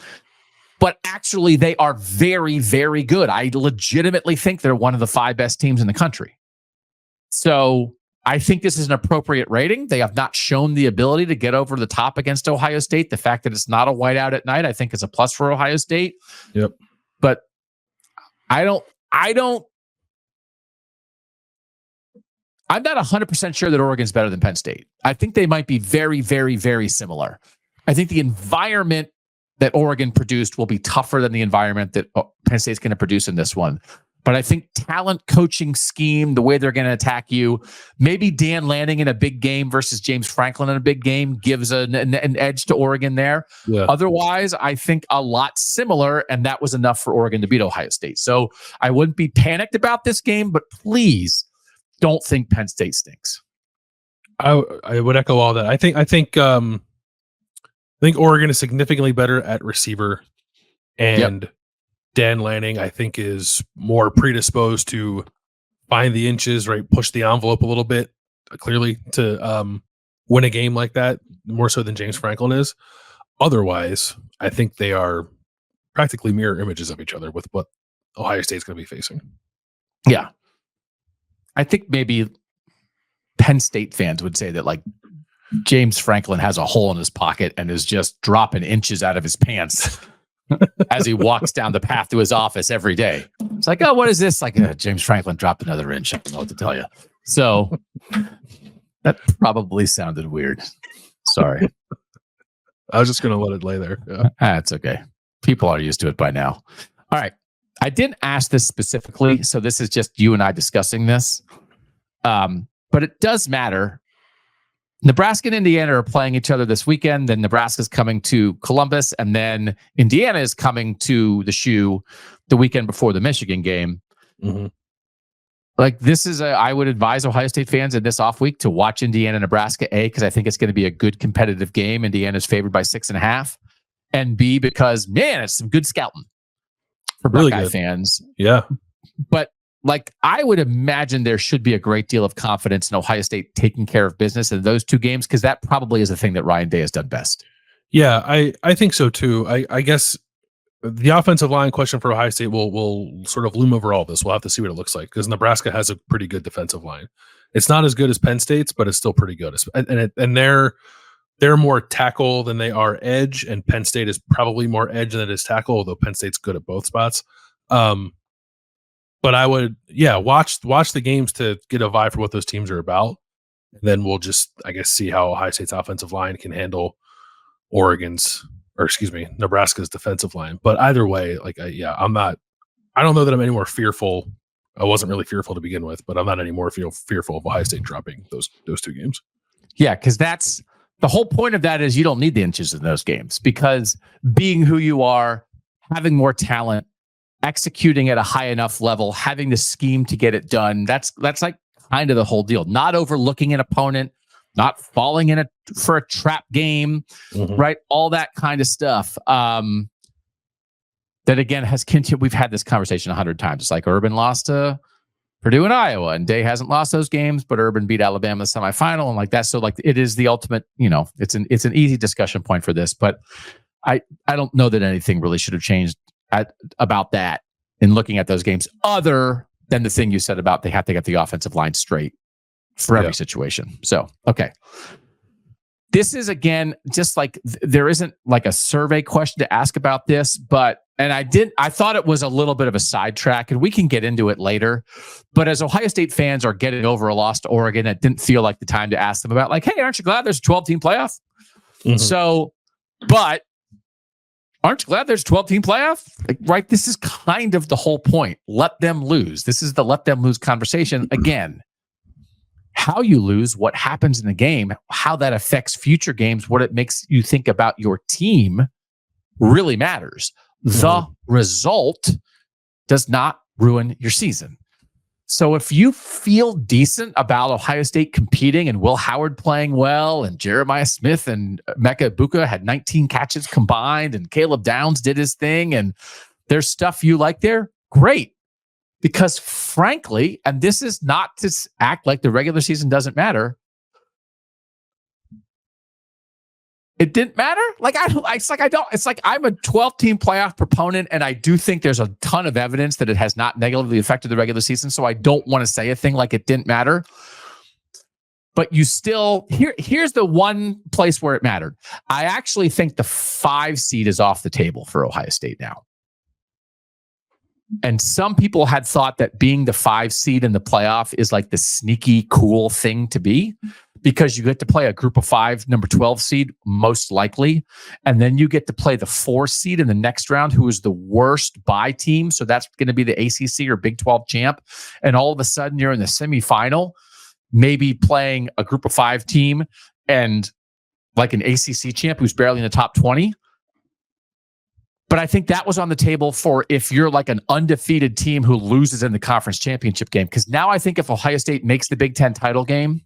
but actually they are very, very good. I legitimately think they're one of the 5 best teams in the country. So I think this is an appropriate rating. They have not shown the ability to get over the top against Ohio State. The fact that it's not a whiteout at night, I think is a plus for Ohio State. Yep. But I don't I'm not 100% sure that Oregon's better than Penn State. I think they might be very, very, very similar. I think the environment that Oregon produced will be tougher than the environment that Penn State's going to produce in this one. But I think talent, coaching scheme, the way they're going to attack you, maybe Dan Lanning in a big game versus James Franklin in a big game gives an edge to Oregon there. Yeah. Otherwise, I think a lot similar, and that was enough for Oregon to beat Ohio State. So I wouldn't be panicked about this game, but please don't think Penn State stinks. I would echo all that. I think Oregon is significantly better at receiver, and Dan Lanning, I think, is more predisposed to find the inches, right? Push the envelope a little bit, clearly, to win a game like that, more so than James Franklin is. Otherwise, I think they are practically mirror images of each other with what Ohio State's going to be facing. Yeah. I think maybe Penn State fans would say that, like, James Franklin has a hole in his pocket and is just dropping inches out of his pants as he walks down the path to his office every day. It's like, oh, what is this? Like, James Franklin dropped another inch. I don't know what to tell you. So that probably sounded weird. Sorry. I was just going to let it lay there. Yeah. That's okay. People are used to it by now. All right. I didn't ask this specifically, so this is just you and I discussing this. But it does matter. Nebraska and Indiana are playing each other this weekend. Then Nebraska's coming to Columbus, and then Indiana is coming to the Shoe the weekend before the Michigan game. Mm-hmm. Like, this is I would advise Ohio State fans in this off week to watch Indiana Nebraska, A, because I think it's going to be a good competitive game. Indiana's favored by 6.5, and B, because man, it's some good scouting for really Buckeye good fans. Yeah, but like, I would imagine there should be a great deal of confidence in Ohio State taking care of business in those two games, because that probably is the thing that Ryan Day has done best. Yeah, I think so too. I guess the offensive line question for Ohio State will sort of loom over all this. We'll have to see what it looks like, because Nebraska has a pretty good defensive line. It's not as good as Penn State's, but it's still pretty good. And they're more tackle than they are edge, and Penn State is probably more edge than it is tackle, although Penn State's good at both spots. But I would, watch the games to get a vibe for what those teams are about. And then we'll just, I guess, see how Ohio State's offensive line can handle Nebraska's defensive line. But either way, I don't know that I'm any more fearful. I wasn't really fearful to begin with, but I'm not any more fearful of Ohio State dropping those two games. Yeah, because that's the whole point of that, is you don't need the inches in those games, because being who you are, having more talent, executing at a high enough level, having the scheme to get it done. That's like kind of the whole deal. Not overlooking an opponent, not falling in for a trap game, right? All that kind of stuff. That again has continued. We've had this conversation 100 times. It's like Urban lost to Purdue and Iowa, and Day hasn't lost those games, but Urban beat Alabama in the semifinal, and like that. So like, it is the ultimate. It's an easy discussion point for this, but I don't know that anything really should have changed about that in looking at those games, other than the thing you said about they have to get the offensive line straight for every situation. So, okay. This is, again, just like there isn't like a survey question to ask about this, I thought it was a little bit of a sidetrack, and we can get into it later. But as Ohio State fans are getting over a loss to Oregon, it didn't feel like the time to ask them about, like, hey, aren't you glad there's a 12-team playoff? So, but aren't you glad there's a 12-team playoff? Like, right? This is kind of the whole point. Let them lose. This is the let them lose conversation. Again, how you lose, what happens in the game, how that affects future games, what it makes you think about your team really matters. The result does not ruin your season. So if you feel decent about Ohio State competing and Will Howard playing well and Jeremiah Smith and Mecca Ibuka had 19 catches combined and Caleb Downs did his thing and there's stuff you like there, great. Because frankly, and this is not to act like the regular season doesn't matter, it didn't matter. It's like I'm a 12-team playoff proponent, and I do think there's a ton of evidence that it has not negatively affected the regular season. So I don't want to say a thing like it didn't matter. But you still, here's the one place where it mattered. I actually think the 5 seed is off the table for Ohio State now. And some people had thought that being the 5 seed in the playoff is like the sneaky cool thing to be, because you get to play a group of 5, number 12 seed, most likely. And then you get to play the 4 seed in the next round, who is the worst bye team. So that's going to be the ACC or Big 12 champ. And all of a sudden you're in the semifinal, maybe playing a group of 5 team and like an ACC champ who's barely in the top 20. But I think that was on the table for if you're like an undefeated team who loses in the conference championship game. Because now I think if Ohio State makes the Big Ten title game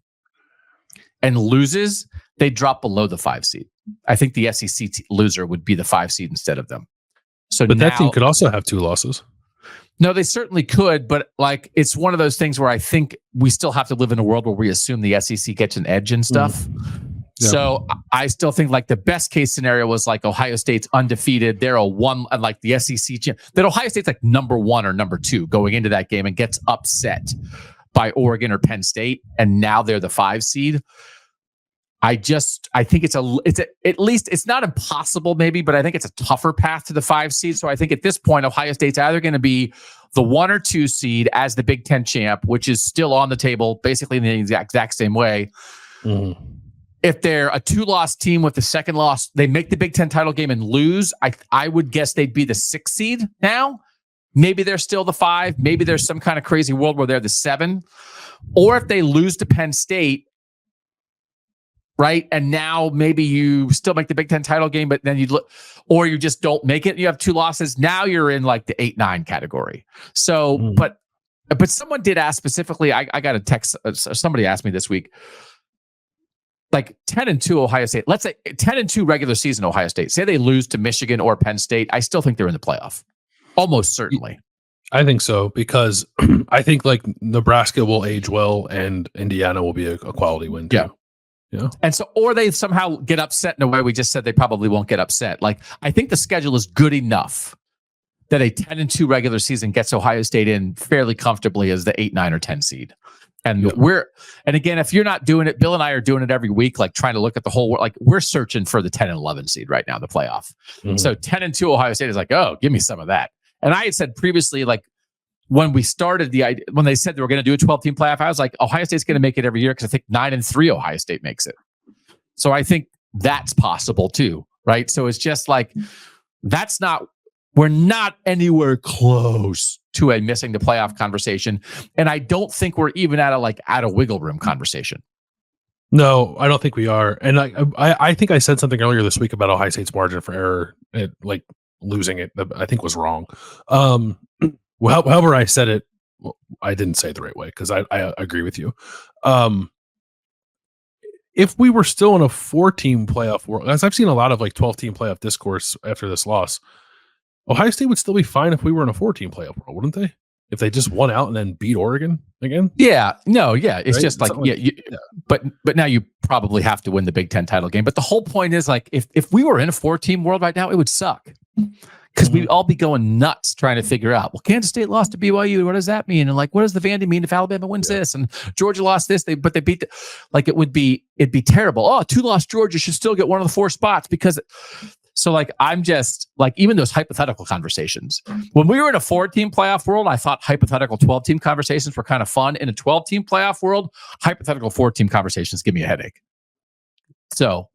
and loses, they drop below the 5 seed. I think the SEC loser would be the 5 seed instead of them. So, but that team could also have 2 losses. No, they certainly could, but like it's one of those things where I think we still have to live in a world where we assume the SEC gets an edge and stuff. Yeah. So I still think like the best case scenario was like Ohio State's undefeated. They're a 1, like the SEC champ. That Ohio State's like number 1 or number 2 going into that game and gets upset by Oregon or Penn State, and now they're the 5 seed. I think it's at least it's not impossible maybe, but I think it's a tougher path to the 5 seed. So I think at this point, Ohio State's either going to be the 1 or 2 seed as the Big Ten champ, which is still on the table basically in the exact same way. If they're a 2-loss team with the second loss, they make the Big Ten title game and lose, I would guess they'd be the 6 seed now. Maybe they're still the 5. Maybe there's some kind of crazy world where they're the 7. Or if they lose to Penn State, right? And now maybe you still make the Big Ten title game, but then or you just don't make it. And you have 2 losses. Now you're in like the 8-9 category. So, but someone did ask specifically, I got a text. Somebody asked me this week, like 10-2 Ohio State. Let's say 10-2 regular season Ohio State. Say they lose to Michigan or Penn State. I still think they're in the playoff. Almost certainly. I think so, because I think like Nebraska will age well and Indiana will be a quality win too. Yeah. And so, or they somehow get upset in a way we just said they probably won't get upset. Like, I think the schedule is good enough that a 10-2 regular season gets Ohio State in fairly comfortably as the 8, 9, or 10 seed. And and again, if you're not doing it, Bill and I are doing it every week, like trying to look at the whole, like we're searching for the 10 and 11 seed right now in the playoff. So 10-2 Ohio State is like, oh, give me some of that. And I had said previously, like when we started when they said they were going to do a 12-team playoff, I was like, Ohio State's going to make it every year because I think 9-3 Ohio State makes it. So I think that's possible too, right? So it's just like, we're not anywhere close to a missing the playoff conversation. And I don't think we're even at a wiggle room conversation. No, I don't think we are. And I think I said something earlier this week about Ohio State's margin for error, like losing it, I think was wrong. However I said it, I didn't say it the right way because I agree with you. If we were still in a 4-team playoff world, as I've seen a lot of like 12-team playoff discourse after this loss, Ohio State would still be fine if we were in a 4-team playoff world, wouldn't they? If they just won out and then beat Oregon again? Yeah. No, yeah. It's right? Just like, But now you probably have to win the Big Ten title game. But the whole point is like, if we were in a 4-team world right now, it would suck. Because we'd all be going nuts trying to figure out, well, Kansas State lost to BYU. What does that mean? And like, what does the Vandy mean if Alabama wins this? And Georgia lost this, but they beat it'd be terrible. Oh, 2-loss Georgia should still get one of the 4 spots because. So like, I'm just like, even those hypothetical conversations, when we were in a 4-team playoff world, I thought hypothetical 12-team conversations were kind of fun. In a 12-team playoff world, hypothetical 4-team conversations give me a headache. So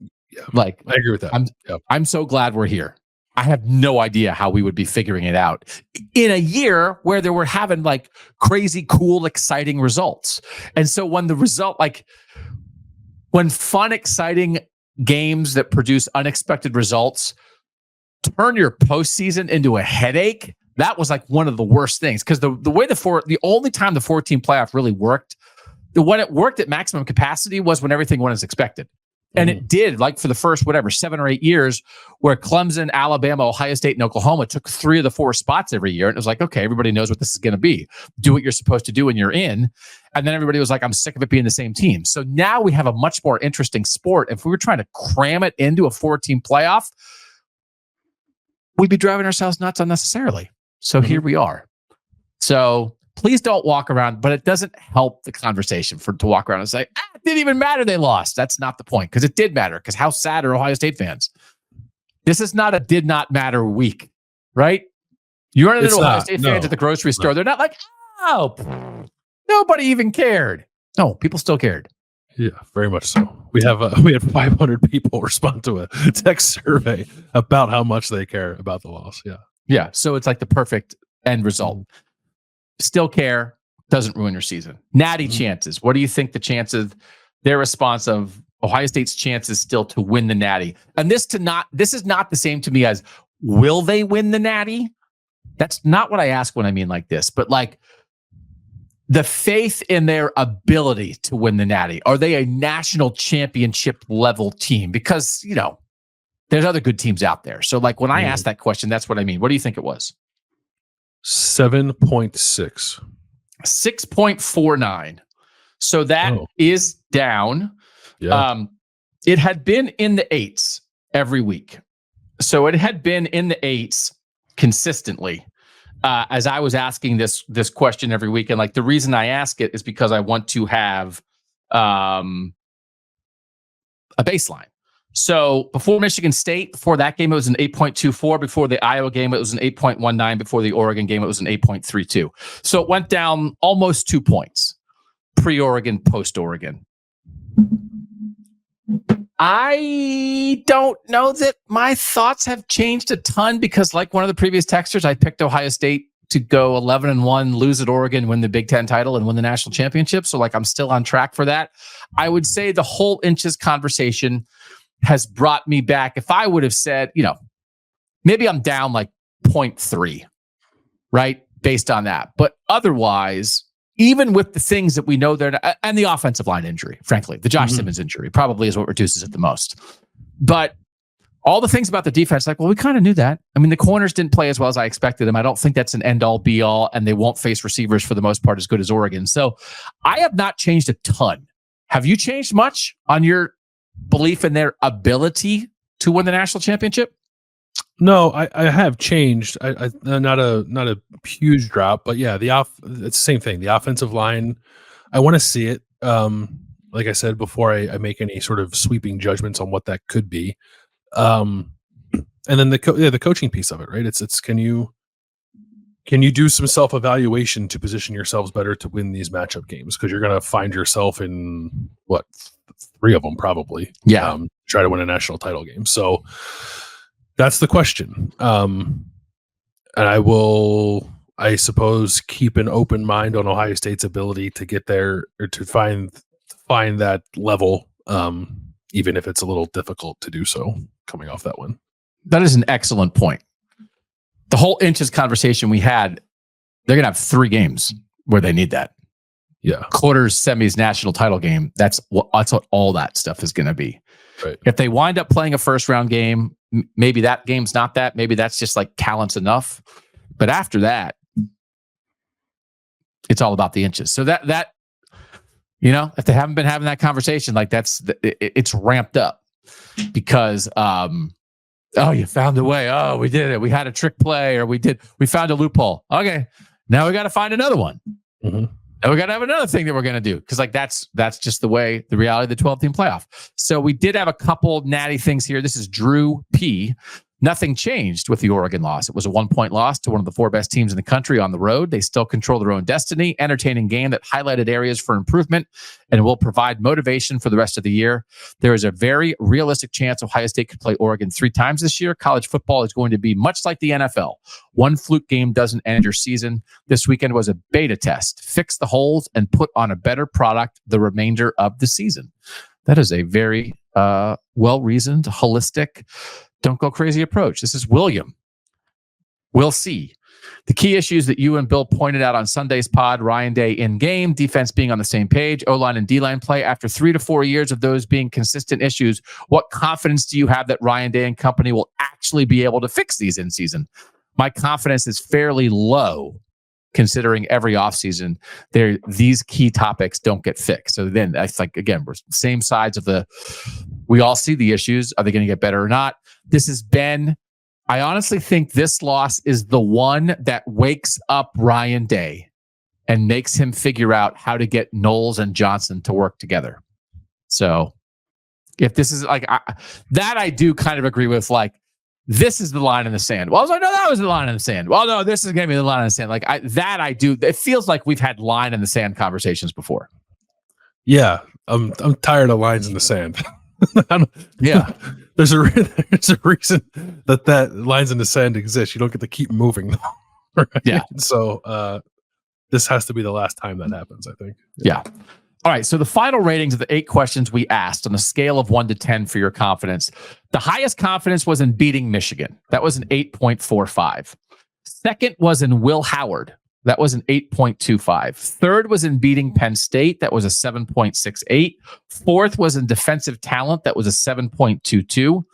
like, I agree with that. I'm so glad we're here. I have no idea how we would be figuring it out in a year where they were having like crazy, cool, exciting results. And so when the result, like when fun, exciting games that produce unexpected results turn your postseason into a headache, that was like one of the worst things. Because the way the only time the 4-team playoff really worked, when it worked at maximum capacity was when everything went as expected. And it did, like for the first, 7 or 8 years, where Clemson, Alabama, Ohio State, and Oklahoma took 3 of the 4 spots every year. And it was like, okay, everybody knows what this is going to be. Do what you're supposed to do when you're in. And then everybody was like, I'm sick of it being the same team. So now we have a much more interesting sport. If we were trying to cram it into a 4-team playoff, we'd be driving ourselves nuts unnecessarily. So here we are. So please don't walk around, but it doesn't help the conversation to walk around and say, it didn't even matter they lost. That's not the point, because it did matter, because how sad are Ohio State fans? This is not a did not matter week, right? You run into It's Ohio not. State No. fans at the grocery store. No. They're not like, oh, nobody even cared. No, people still cared. Yeah, very much so. We had 500 people respond to a text survey about how much they care about the loss. Yeah. Yeah. So it's like the perfect end result. Still care, doesn't ruin your season. Natty chances. What do you think the chances, their response of Ohio State's chances still to win the Natty? And this is not the same to me as will they win the Natty? That's not what I ask when I mean like this, but like the faith in their ability to win the Natty. Are they a national championship level team? Because, there's other good teams out there. So like when I ask that question, that's what I mean. What do you think it was? 7.6. 6.49. So that is down. Yeah. It had been in the 8s every week. So it had been in the 8s consistently. As I was asking this question every week, and like the reason I ask it is because I want to have a baseline. So before Michigan State, before that game, it was an 8.24. Before the Iowa game, it was an 8.19. Before the Oregon game, it was an 8.32. So it went down almost 2 points pre-Oregon, post-Oregon. I don't know that my thoughts have changed a ton because like one of the previous texters, I picked Ohio State to go 11-1, lose at Oregon, win the Big Ten title and win the national championship. So like I'm still on track for that. I would say the whole inches conversation has brought me back. If I would have said, maybe I'm down like 0.3, right? Based on that. But otherwise, even with the things that we know there, and the offensive line injury, frankly, the Josh Simmons injury probably is what reduces it the most. But all the things about the defense, like, well, we kind of knew that. I mean, the corners didn't play as well as I expected them. I don't think that's an end-all, be-all, and they won't face receivers for the most part as good as Oregon. So I have not changed a ton. Have you changed much on your belief in their ability to win the national championship? No, I have changed. I not a huge drop, but yeah, it's the same thing. The offensive line, I want to see it. Like I said before, I make any sort of sweeping judgments on what that could be. And then the coaching piece of it, right? It's can you do some self-evaluation to position yourselves better to win these matchup games? Because you're going to find yourself in 3 of them probably. Yeah. Try to win a national title game. So that's the question. And I will, I suppose, keep an open mind on Ohio State's ability to get there or to find that level, even if it's a little difficult to do so coming off that win. That is an excellent point. The whole inches conversation we had, they're going to have 3 games where they need that. Yeah. Quarters, semis, national title game. That's what all that stuff is going to be. Right. If they wind up playing a first round game, maybe that game's not that. Maybe that's just like talent's enough. But after that, it's all about the inches. So that if they haven't been having that conversation, like it's ramped up because, you found a way. Oh, we did it. We had a trick play or we found a loophole. Okay. Now we got to find another one. Mm-hmm. And we got to have another thing that we're going to do because like that's just the reality of the 12-team playoff. So we did have a couple natty things here. This is Drew P. Nothing changed with the Oregon loss. It was a 1-point loss to one of the 4 best teams in the country on the road. They still control their own destiny. Entertaining game that highlighted areas for improvement and will provide motivation for the rest of the year. There is a very realistic chance Ohio State could play Oregon 3 times this year. College football is going to be much like the NFL. One fluke game doesn't end your season. This weekend was a beta test. Fix the holes and put on a better product the remainder of the season. That is a very well-reasoned, holistic, don't go crazy approach. This is William. We'll see. The key issues that you and Bill pointed out on Sunday's pod, Ryan Day in game, defense being on the same page, O-line and D-line play. After 3 to 4 years of those being consistent issues, what confidence do you have that Ryan Day and company will actually be able to fix these in season? My confidence is fairly low considering every offseason these key topics don't get fixed. So then I think, again, we're same sides of we all see the issues. Are they going to get better or not? This has been, I honestly think this loss is the one that wakes up Ryan Day and makes him figure out how to get Knowles and Johnson to work together. So if this is like, I do kind of agree with like, this is the line in the sand. Well, I was like, no, that was the line in the sand. Well, no, this is going to be the line in the sand. Like I do. It feels like we've had line in the sand conversations before. Yeah, I'm tired of lines in the sand. Yeah, there's a reason that lines in the sand exist. You don't get to keep moving them. Right? Yeah. So this has to be the last time that happens, I think. Yeah. All right. So the final ratings of the 8 questions we asked on a scale of 1 to 10 for your confidence. The highest confidence was in beating Michigan. That was an 8.45. Second was in Will Howard. That was an 8.25. Third was in beating Penn State. That was a 7.68. Fourth was in defensive talent. That was a 7.22.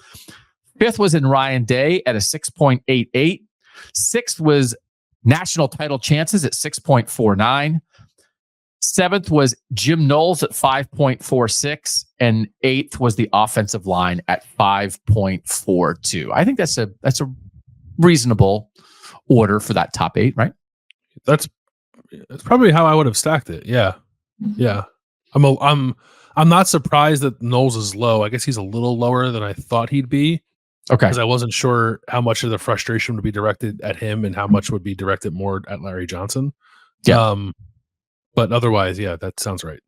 Fifth was in Ryan Day at a 6.88. Sixth was national title chances at 6.49. Seventh was Jim Knowles at 5.46. And eighth was the offensive line at 5.42. I think that's a reasonable order for that top 8, right? That's probably how I would have stacked it. Yeah. I'm not surprised that Knowles is low. I guess he's a little lower than I thought he'd be. Okay. Because I wasn't sure how much of the frustration would be directed at him and how much would be directed more at Larry Johnson. Yeah. But otherwise, yeah, that sounds right.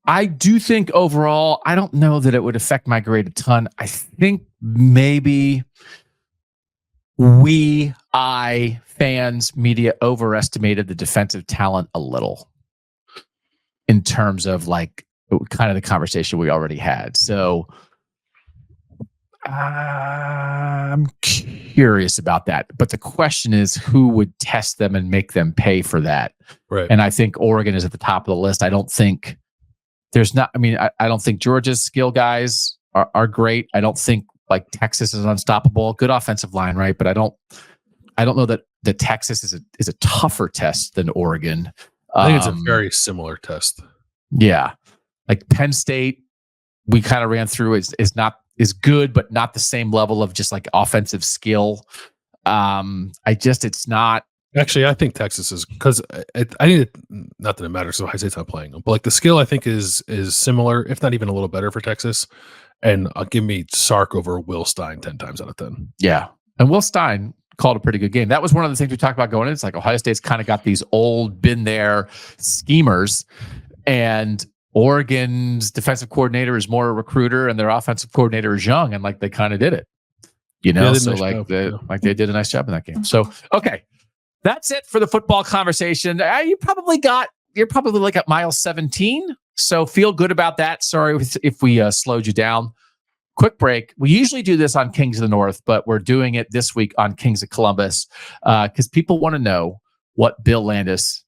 I do think overall, I don't know that it would affect my grade a ton. I think maybe fans, media overestimated the defensive talent a little in terms of like kind of the conversation we already had. So I'm curious about that. But the question is, who would test them and make them pay for that? Right. And I think Oregon is at the top of the list. I don't think I don't think Georgia's skill guys are great. I don't think like Texas is unstoppable. Good offensive line, right? But I don't know that the Texas is a tougher test than Oregon. I think it's a very similar test. Yeah. Like Penn State, we kind of ran through is good, but not the same level of just like offensive skill. It's not. Actually, I think Texas is, because I need it, not that it matters. So Ohio State's not playing them, but like the skill I think is similar, if not even a little better for Texas. And give me Sark over Will Stein 10 times out of 10. Yeah, and Will Stein called a pretty good game. That was one of the things we talked about going in. It's like Ohio State's kind of got these old, been there schemers, and Oregon's defensive coordinator is more a recruiter, and their offensive coordinator is young, and like they kind of did it, so like they did a nice job in that game. So okay, that's it for the football conversation. You're probably like at mile 17, so feel good about that. Sorry if we slowed you down. Quick break. We usually do this on Kings of the North, but we're doing it this week on Kings of Columbus because people want to know what Bill Landis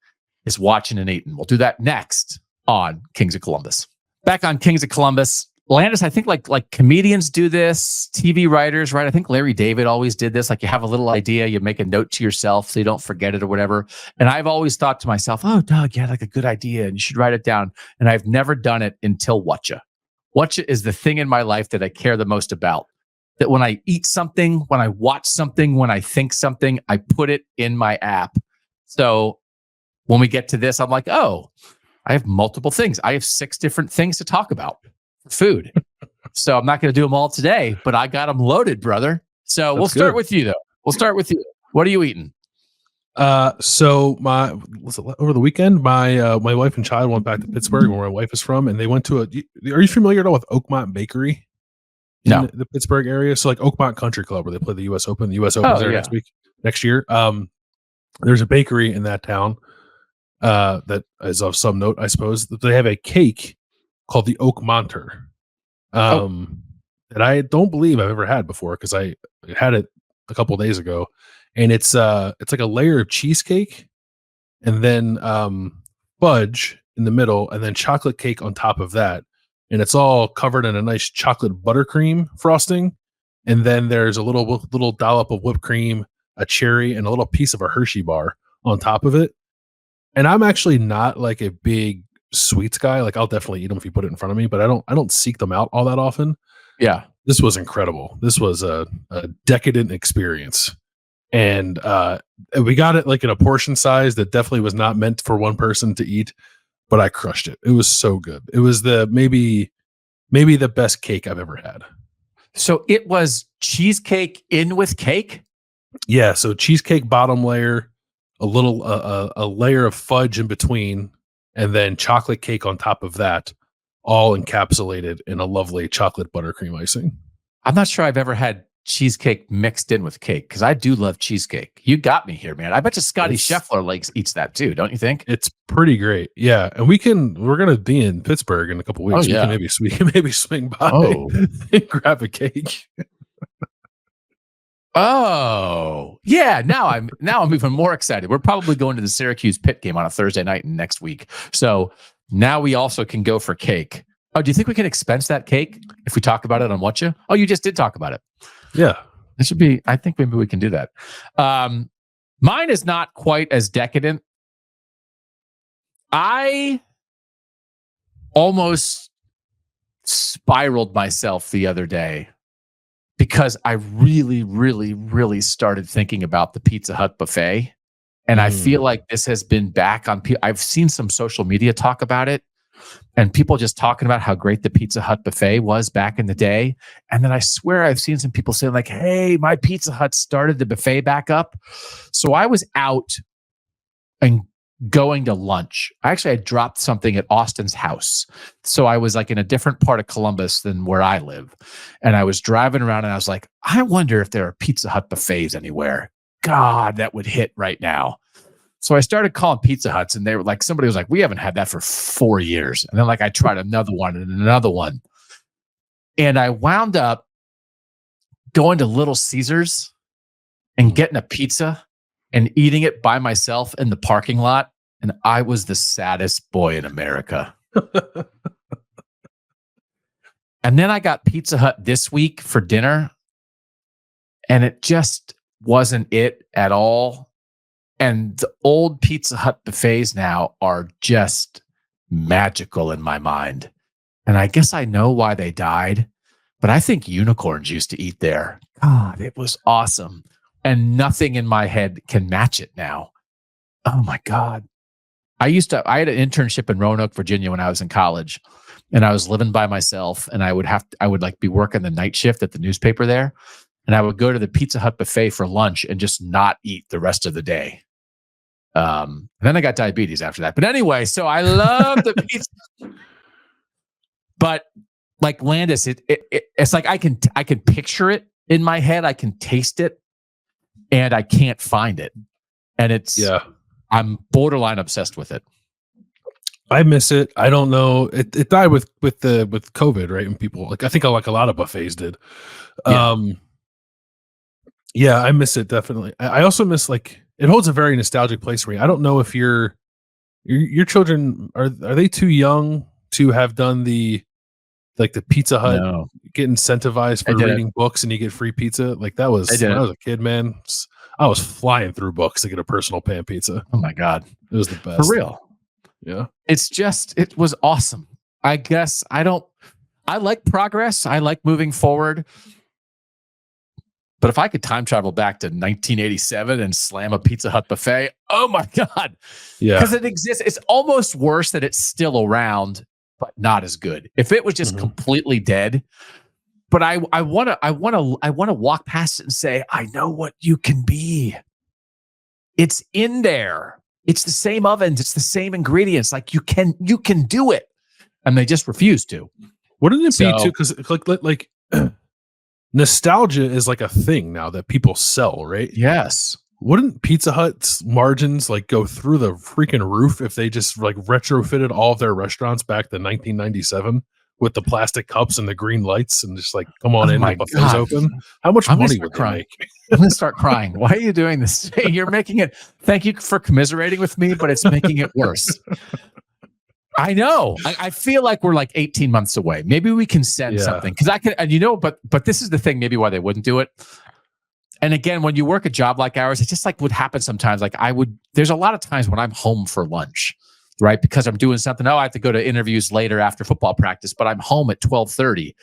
is watching and eating. We'll do that next on Kings of Columbus. Back on Kings of Columbus, Landis, I think like comedians do this, TV writers, right? I think Larry David always did this. Like you have a little idea, you make a note to yourself so you don't forget it or whatever. And I've always thought to myself, oh, Doug, you had like a good idea and you should write it down. And I've never done it until Whatcha. Whatcha is the thing in my life that I care the most about. That when I eat something, when I watch something, when I think something, I put it in my app. So when we get to this, I'm like, oh, I have multiple things. I have 6 different things to talk about for food. So I'm not going to do them all today, but I got them loaded, brother. So we'll start with you, though. We'll start with you. What are you eating? So over the weekend, my wife and child went back to Pittsburgh, where my wife is from, and they went to are you familiar at all with Oakmont Bakery? No. In the Pittsburgh area. So like Oakmont Country Club, where they play the U.S. Open. The U.S. Open is there next year. There's a bakery in that town that is of some note, I suppose. That they have a cake called the Oakmonter that I don't believe I've ever had before, because I had it a couple of days ago, and it's like a layer of cheesecake and then fudge in the middle and then chocolate cake on top of that, and it's all covered in a nice chocolate buttercream frosting, and then there's a little dollop of whipped cream, a cherry, and a little piece of a Hershey bar on top of it. And I'm actually not like a big sweets guy. Like I'll definitely eat them if you put it in front of me, but I don't seek them out all that often. Yeah. This was incredible. This was a decadent experience. And we got it like in a portion size that definitely was not meant for one person to eat, but I crushed it. It was so good. It was maybe the best cake I've ever had. So it was cheesecake in with cake? Yeah, so cheesecake bottom layer, a little a layer of fudge in between, and then chocolate cake on top of that, all encapsulated in a lovely chocolate buttercream icing. I'm not sure I've ever had cheesecake mixed in with cake because I do love cheesecake. You got me here, man. I bet you Scotty Scheffler eats that too, don't you think? It's pretty great. Yeah, and we're gonna be in Pittsburgh in a couple weeks. We can maybe swing by and grab a cake. Oh, yeah. Now I'm even more excited. We're probably going to the Syracuse Pitt game on a Thursday night next week. So now we also can go for cake. Oh, do you think we can expense that cake if we talk about it on Whatcha? Oh, you just did talk about it. Yeah. It should be, I think maybe we can do that. Mine is not quite as decadent. I almost spiraled myself the other day because I really, really, really started thinking about the Pizza Hut buffet. And I feel like this has been back on. I've seen some social media talk about it and people just talking about how great the Pizza Hut buffet was back in the day. And then I swear I've seen some people saying like, hey, my Pizza Hut started the buffet back up. So I was out and going to lunch. I had dropped something at Austin's house. So I was like in a different part of Columbus than where I live. And I was driving around and I was like, I wonder if there are Pizza Hut buffets anywhere. God, that would hit right now. So I started calling Pizza Huts and they were like, somebody was like, we haven't had that for 4 years. And then like I tried another one and another one. And I wound up going to Little Caesars and getting a pizza and eating it by myself in the parking lot. And I was the saddest boy in America. And then I got Pizza Hut this week for dinner. And it just wasn't it at all. And the old Pizza Hut buffets now are just magical in my mind. And I guess I know why they died, but I think unicorns used to eat there. God, it was awesome. And nothing in my head can match it now. Oh my God. I had an internship in Roanoke, Virginia when I was in college, and I was living by myself, and I would like be working the night shift at the newspaper there. And I would go to the Pizza Hut buffet for lunch and just not eat the rest of the day. And then I got diabetes after that. But anyway, so I love the pizza. But like Landis, it's like I can picture it in my head. I can taste it, and I can't find it. And I'm borderline obsessed with it. I miss it. I don't know. It died with COVID, right? And people like I think like a lot of buffets did. Yeah, I miss it definitely. I also miss like it holds a very nostalgic place for me. I don't know if your children are they too young to have done the Pizza Hut get incentivized for reading books and you get free pizza. Like that was when I was a kid, man. I was flying through books to get a personal pan pizza. Oh my God. It was the best. For real. Yeah. It was awesome. I guess I like progress. I like moving forward. But if I could time travel back to 1987 and slam a Pizza Hut buffet, oh my God. Yeah. Because it exists. It's almost worse that it's still around, but not as good. If it was just completely dead, but I want to walk past it and say, I know what you can be. It's in there. It's the same ovens. It's the same ingredients. Like you can do it. And they just refuse to. Wouldn't it be too? Because like nostalgia is like a thing now that people sell, right? Yes. Wouldn't Pizza Hut's margins like go through the freaking roof if they just like retrofitted all of their restaurants back to 1997 with the plastic cups and the green lights and just like come on in, the buffet's open? How much money would they make? I'm gonna start crying. Why are you doing this? You're making it. Thank you for commiserating with me, but it's making it worse. I know. I feel like we're like 18 months away. Maybe we can send something because I can, and but this is the thing. Maybe why they wouldn't do it. And again, when you work a job like ours, it's just like would happen sometimes. Like there's a lot of times when I'm home for lunch, right? Because I'm doing something. Oh, I have to go to interviews later after football practice, but I'm home at 12:30.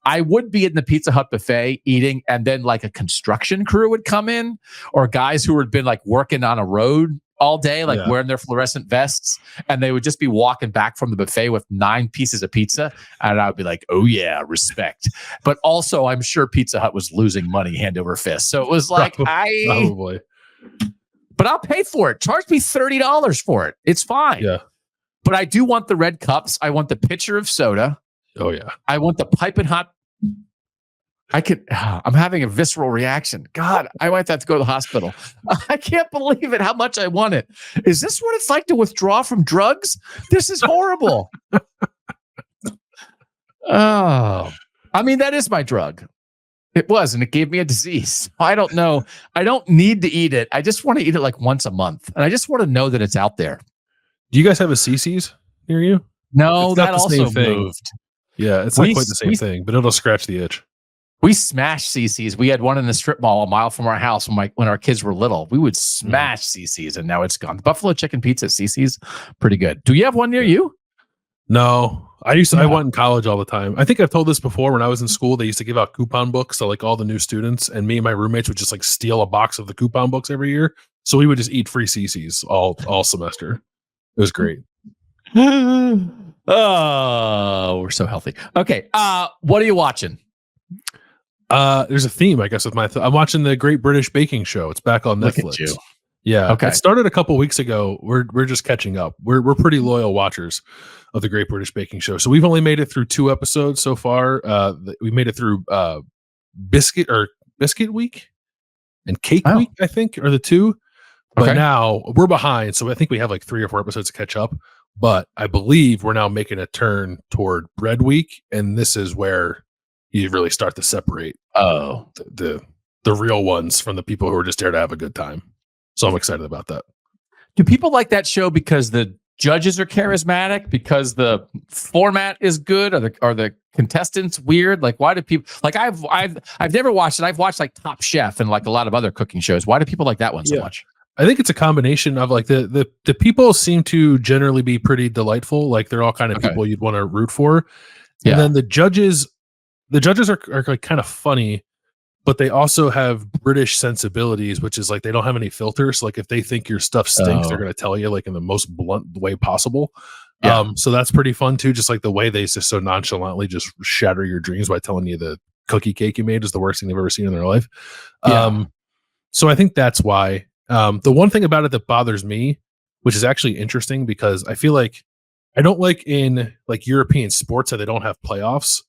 I would be in the Pizza Hut buffet eating, and then like a construction crew would come in, or guys who had been like working on a road all day, like wearing their fluorescent vests, and they would just be walking back from the buffet with 9 pieces of pizza, and I'd be like, oh yeah, respect. But also, I'm sure Pizza Hut was losing money hand over fist, so it was like probably. But I'll pay for it. Charge me $30 for it. It's fine. Yeah. But I do want the red cups. I want the pitcher of soda. Oh yeah. I want the piping hot. I'm having a visceral reaction. God, I might have to go to the hospital. I can't believe it, how much I want it. Is this what it's like to withdraw from drugs? This is horrible. Oh, I mean, that is my drug. It was, and it gave me a disease. I don't know. I don't need to eat it. I just want to eat it like once a month. And I just want to know that it's out there. Do you guys have a CC's near you? No, that also moved. Yeah, it's not quite the same thing, but it'll scratch the itch. We smashed CC's. We had one in the strip mall a mile from our house when our kids were little. We would smash CC's, and now it's gone. The buffalo chicken pizza at CC's, pretty good. Do you have one near you? No, I went in college all the time. I think I've told this before. When I was in school, they used to give out coupon books to like all the new students, and me and my roommates would just like steal a box of the coupon books every year. So we would just eat free CC's all semester. It was great. Oh, we're so healthy. Okay, what are you watching? There's a theme, I guess, with I'm watching the Great British Baking Show. It's back on Netflix. Look at you. Yeah. Okay. It started a couple weeks ago. We're just catching up. We're pretty loyal watchers of the Great British Baking Show. So we've only made it through 2 episodes so far. We made it through biscuit week and cake week, I think, are the 2. But now we're behind. So I think we have like 3 or 4 episodes to catch up. But I believe we're now making a turn toward bread week. And this is where you really start to separate the real ones from the people who are just there to have a good time. So I'm excited about that. Do people like that show because the judges are charismatic, because the format is good, or the contestants weird? Like, why do people like? I've never watched it. I've watched like Top Chef and like a lot of other cooking shows. Why do people like that one so much? I think it's a combination of like the people seem to generally be pretty delightful. Like they're all kind of people you'd want to root for. Yeah. And then the judges are like kind of funny, but they also have British sensibilities, which is like they don't have any filters. So like if they think your stuff stinks, they're going to tell you like in the most blunt way possible. Yeah. So that's pretty fun too. Just like the way they just so nonchalantly just shatter your dreams by telling you the cookie cake you made is the worst thing they've ever seen in their life. So I think that's why. The one thing about it that bothers me, which is actually interesting because I feel like I don't like in like European sports that they don't have playoffs.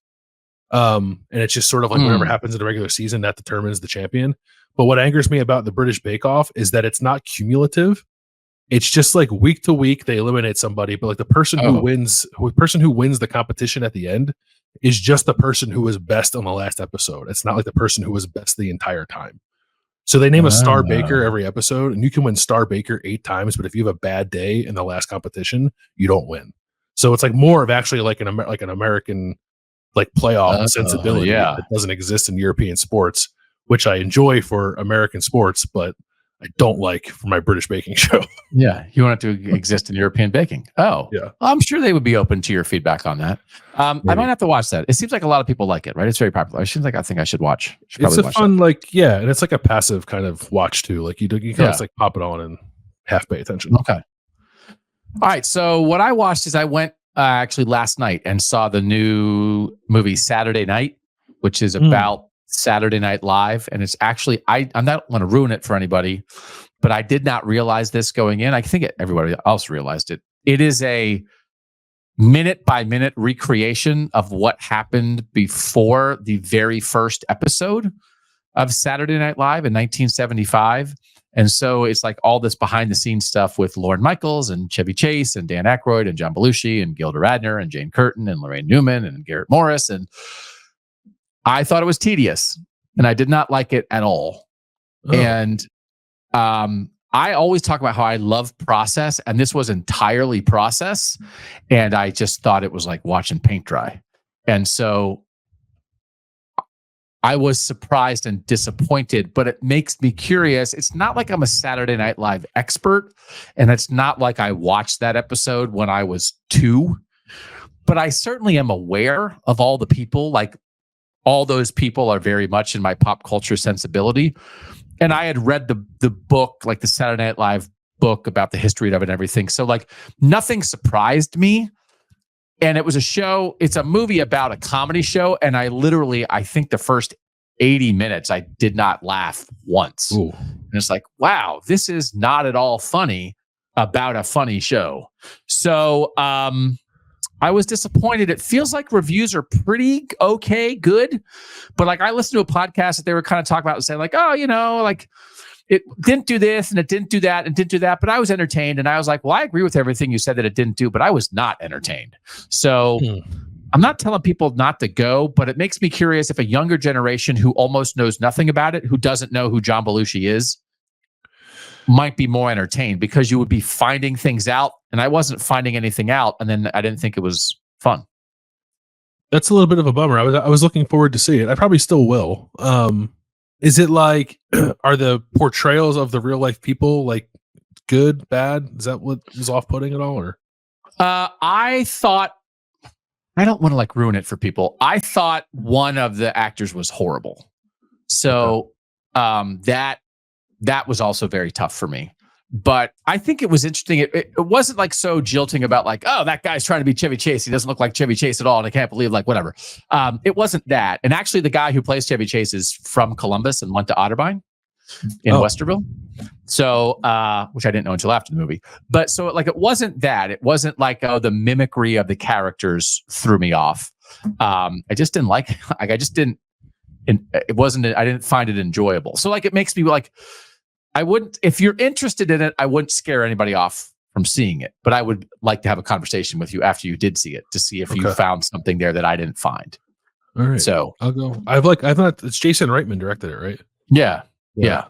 And it's just sort of like whatever happens in the regular season that determines the champion. But what angers me about the British Bake Off is that it's not cumulative. It's just like week to week they eliminate somebody, but like the person who wins the competition at the end is just the person who was best on the last episode. It's not like the person who was best the entire time. So they name a star baker every episode, and you can win star baker 8 times, but if you have a bad day in the last competition, you don't win. So it's like more of actually like an American like playoff sensibility that doesn't exist in European sports, which I enjoy for American sports, but I don't like for my British baking show. Yeah, you want it to exist in European baking. Oh, yeah. I'm sure they would be open to your feedback on that. I might have to watch that. It seems like a lot of people like it, right? It's very popular. It seems like I think I should watch. It's a fun, and it's like a passive kind of watch too. Like you can just like pop it on and half pay attention. Okay. All right. So what I watched is I went actually last night and saw the new movie Saturday Night, which is about Saturday Night Live. And it's actually, I'm not going to ruin it for anybody, but I did not realize this going in. I think everybody else realized it. It is a minute by minute recreation of what happened before the very first episode of Saturday Night Live in 1975. And so it's like all this behind the scenes stuff with Lorne Michaels and Chevy Chase and Dan Aykroyd and John Belushi and Gilda Radner and Jane Curtin and Lorraine Newman and Garrett Morris. And I thought it was tedious and I did not like it at all. And I always talk about how I love process, and this was entirely process. And I just thought it was like watching paint dry. And so I was surprised and disappointed, but it makes me curious. It's not like I'm a Saturday Night Live expert, and it's not like I watched that episode when I was 2, but I certainly am aware of all the people. Like all those people are very much in my pop culture sensibility. And I had read the book, like the Saturday Night Live book about the history of it and everything. So like nothing surprised me. And it was it's a movie about a comedy show. And I think the first 80 minutes, I did not laugh once. Ooh. And it's like, wow, this is not at all funny about a funny show. So I was disappointed. It feels like reviews are pretty okay, good. But like I listened to a podcast that they were kind of talking about and saying like, oh, like it didn't do this and it didn't do that and didn't do that. But I was entertained. And I was like, well, I agree with everything you said that it didn't do, but I was not entertained. So I'm not telling people not to go, but it makes me curious if a younger generation who almost knows nothing about it, who doesn't know who John Belushi is, might be more entertained because you would be finding things out. And I wasn't finding anything out. And then I didn't think it was fun. That's a little bit of a bummer. I was looking forward to see it. I probably still will. Is it like, are the portrayals of the real life people like good, bad? Is that what is off-putting at all? Or I thought, I don't want to like ruin it for people. I thought one of the actors was horrible. So that was also very tough for me. But I think it was interesting. It wasn't like so jilting about like, oh, that guy's trying to be Chevy Chase. He doesn't look like Chevy Chase at all. And I can't believe like whatever. It wasn't that. And actually the guy who plays Chevy Chase is from Columbus and went to Otterbein in Westerville. So, which I didn't know until after the movie. But so like, it wasn't that. It wasn't like, oh, the mimicry of the characters threw me off. I just didn't like I just didn't, I didn't find it enjoyable. So like, it makes me like, I wouldn't, if you're interested in it, I wouldn't scare anybody off from seeing it, but I would like to have a conversation with you after you did see it to see if you found something there that I didn't find. All right. So I'll go. I've not, it's Jason Reitman directed it, right? Yeah.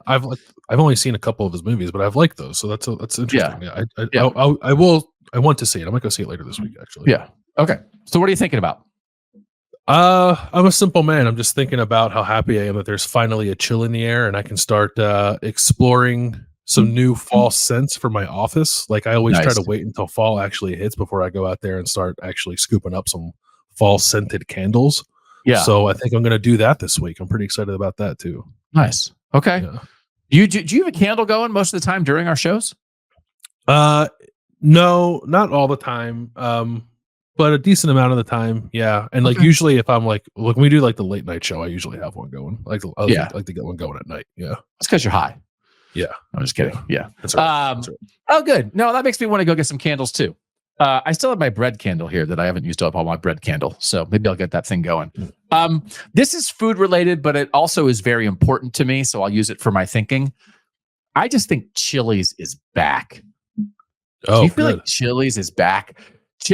I've only seen a couple of his movies, but I've liked those. So that's interesting. Yeah. I want to see it. I might go see it later this week, actually. Yeah. Okay. So what are you thinking about? I'm a simple man. I'm just thinking about how happy I am that there's finally a chill in the air and I can start exploring some new fall scents for my office. Like I always try to wait until fall actually hits before I go out there and start actually scooping up some fall scented candles. Yeah. So I think I'm going to do that this week. I'm pretty excited about that too. Nice. Okay. Yeah. Do you have a candle going most of the time during our shows? No, not all the time. But a decent amount of the time, yeah. And like usually, if I'm like, look, when we do like the late night show, I usually have one going. I like to get one going at night. Yeah, it's because you're high. Yeah, I'm just kidding. Yeah, that's right. That's right. Oh, good. No, that makes me want to go get some candles too. I still have my bread candle here that I haven't used up all my bread candle, so maybe I'll get that thing going. This is food related, but it also is very important to me, so I'll use it for my thinking. I just think Chili's is back. Oh, do you feel like Chili's is back?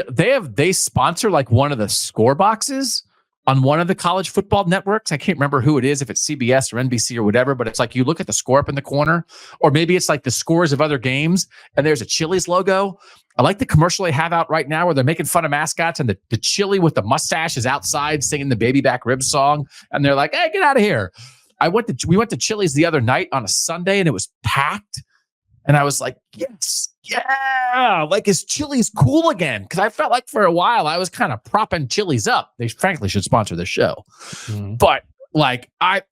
They sponsor like one of the score boxes on one of the college football networks. I can't remember who it is, if it's CBS or NBC or whatever, but it's like you look at the score up in the corner, or maybe it's like the scores of other games and there's a Chili's logo. I like the commercial they have out right now where they're making fun of mascots and the Chili with the mustache is outside singing the Baby Back Ribs song. And they're like, hey, get out of here. We went to Chili's the other night on a Sunday and it was packed. And I was like, yes, yeah, like is Chili's cool again? Because I felt like for a while I was kind of propping Chili's up. They frankly should sponsor the show, but like I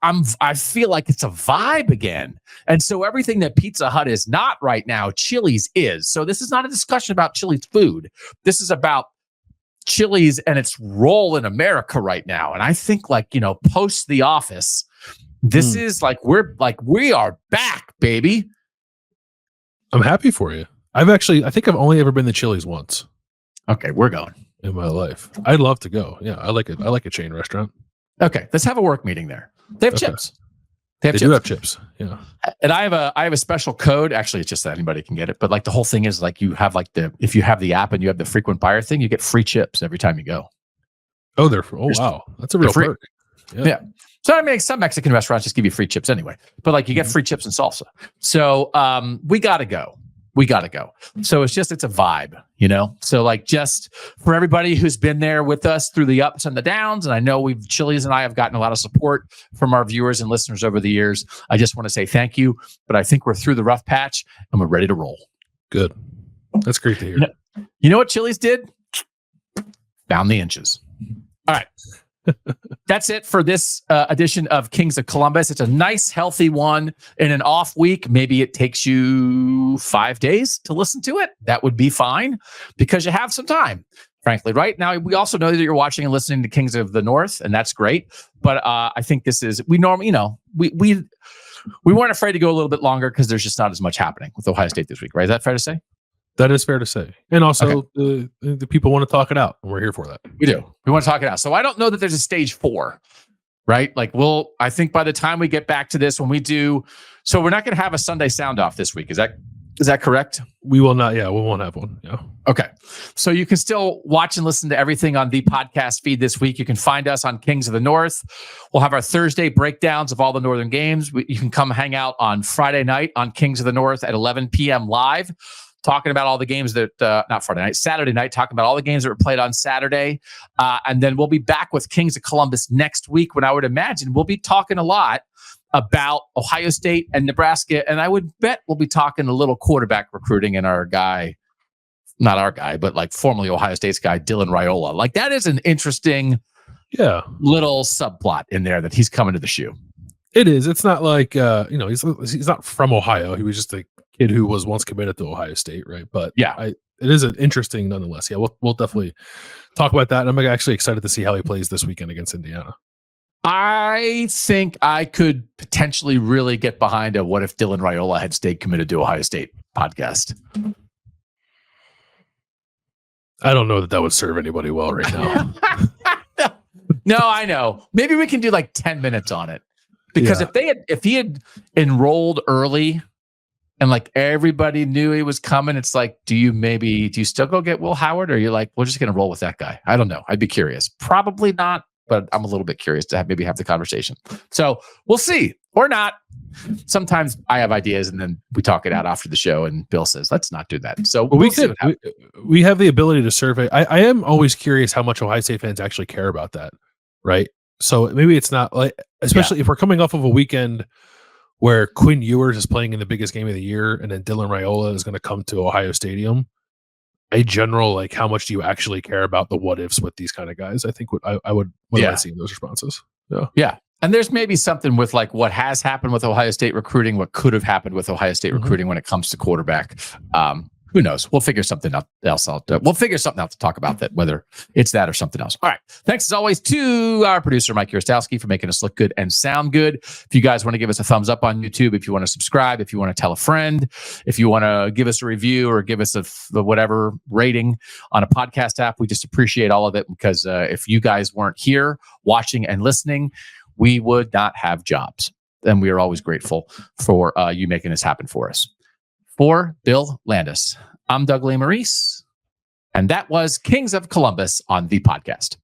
feel like it's a vibe again. And so everything that Pizza Hut is not right now, Chili's is. So this is not a discussion about Chili's food. This is about Chili's and its role in America right now. And I think like post The Office, this is like we are back, baby. I'm happy for you. I think I've only ever been to Chili's once. Okay, we're going in my life. I'd love to go. Yeah, I like it. I like a chain restaurant. Okay, let's have a work meeting there. They have chips. They do have chips. Yeah. And I have a special code. Actually, it's just that anybody can get it. But like the whole thing is like you have if you have the app and you have the frequent buyer thing, you get free chips every time you go. Oh, wow, that's a real perk. Yeah. So I mean, some Mexican restaurants just give you free chips anyway, but like you get free chips and salsa. So we gotta go. So it's a vibe, So like just for everybody who's been there with us through the ups and the downs, and I know Chili's and I have gotten a lot of support from our viewers and listeners over the years. I just want to say thank you, but I think we're through the rough patch and we're ready to roll. Good. That's great to hear. You know what Chili's did? Found the inches. All right. That's it for this edition of Kings of Columbus. It's a nice, healthy one in an off week. Maybe it takes you 5 days to listen to it. That would be fine because you have some time, frankly, right? Now, we also know that you're watching and listening to Kings of the North, and that's great. But I think this is, we normally, we weren't afraid to go a little bit longer because there's just not as much happening with Ohio State this week, right? Is that fair to say? That is fair to say. And also, the people want to talk it out, and we're here for that. We do. We want to talk it out. So I don't know that there's a stage 4, right? Like, I think by the time we get back to this, when we do, so we're not going to have a Sunday sound off this week. Is that correct? We will not. Yeah, we won't have one. Yeah. Okay. So you can still watch and listen to everything on the podcast feed this week. You can find us on Kings of the North. We'll have our Thursday breakdowns of all the Northern games. You can come hang out on Friday night on Kings of the North at 11 p.m. live. Talking about all the games that, not Friday night, Saturday night, talking about all the games that were played on Saturday. And then we'll be back with Kings of Columbus next week when I would imagine we'll be talking a lot about Ohio State and Nebraska. And I would bet we'll be talking a little quarterback recruiting and our guy, not our guy, but like formerly Ohio State's guy, Dylan Raiola. Like that is an interesting little subplot in there that he's coming to the shoe. It is. It's not like, he's not from Ohio. He was just a kid who was once committed to Ohio State, right? But it is an interesting nonetheless. Yeah, we'll definitely talk about that. And I'm actually excited to see how he plays this weekend against Indiana. I think I could potentially really get behind a what if Dylan Raiola had stayed committed to Ohio State podcast. I don't know that would serve anybody well right now. No, I know. Maybe we can do like 10 minutes on it. Because if he had enrolled early and like everybody knew he was coming, it's like, do you still go get Will Howard, or are you like, we're just going to roll with that guy? I don't know. I'd be curious. Probably not, but I'm a little bit curious to maybe have the conversation. So we'll see, or not. Sometimes I have ideas and then we talk it out after the show and Bill says, let's not do that. So we have the ability to survey. I am always curious how much Ohio State fans actually care about that. Right. So maybe it's not like, especially if we're coming off of a weekend where Quinn Ewers is playing in the biggest game of the year, and then Dylan Raiola is going to come to Ohio Stadium. A general, like, how much do you actually care about the what ifs with these kind of guys? I think I would see those responses. Yeah. And there's maybe something with like what has happened with Ohio State recruiting, what could have happened with Ohio State recruiting when it comes to quarterback. Who knows? We'll figure something else out. We'll figure something out to talk about that, whether it's that or something else. All right. Thanks as always to our producer, Mike Urostowski, for making us look good and sound good. If you guys want to give us a thumbs up on YouTube, if you want to subscribe, if you want to tell a friend, if you want to give us a review or give us the whatever rating on a podcast app, we just appreciate all of it, because if you guys weren't here watching and listening, we would not have jobs. And we are always grateful for you making this happen for us. For Bill Landis, I'm Doug Lee Maurice, and that was Kings of Columbus on the podcast.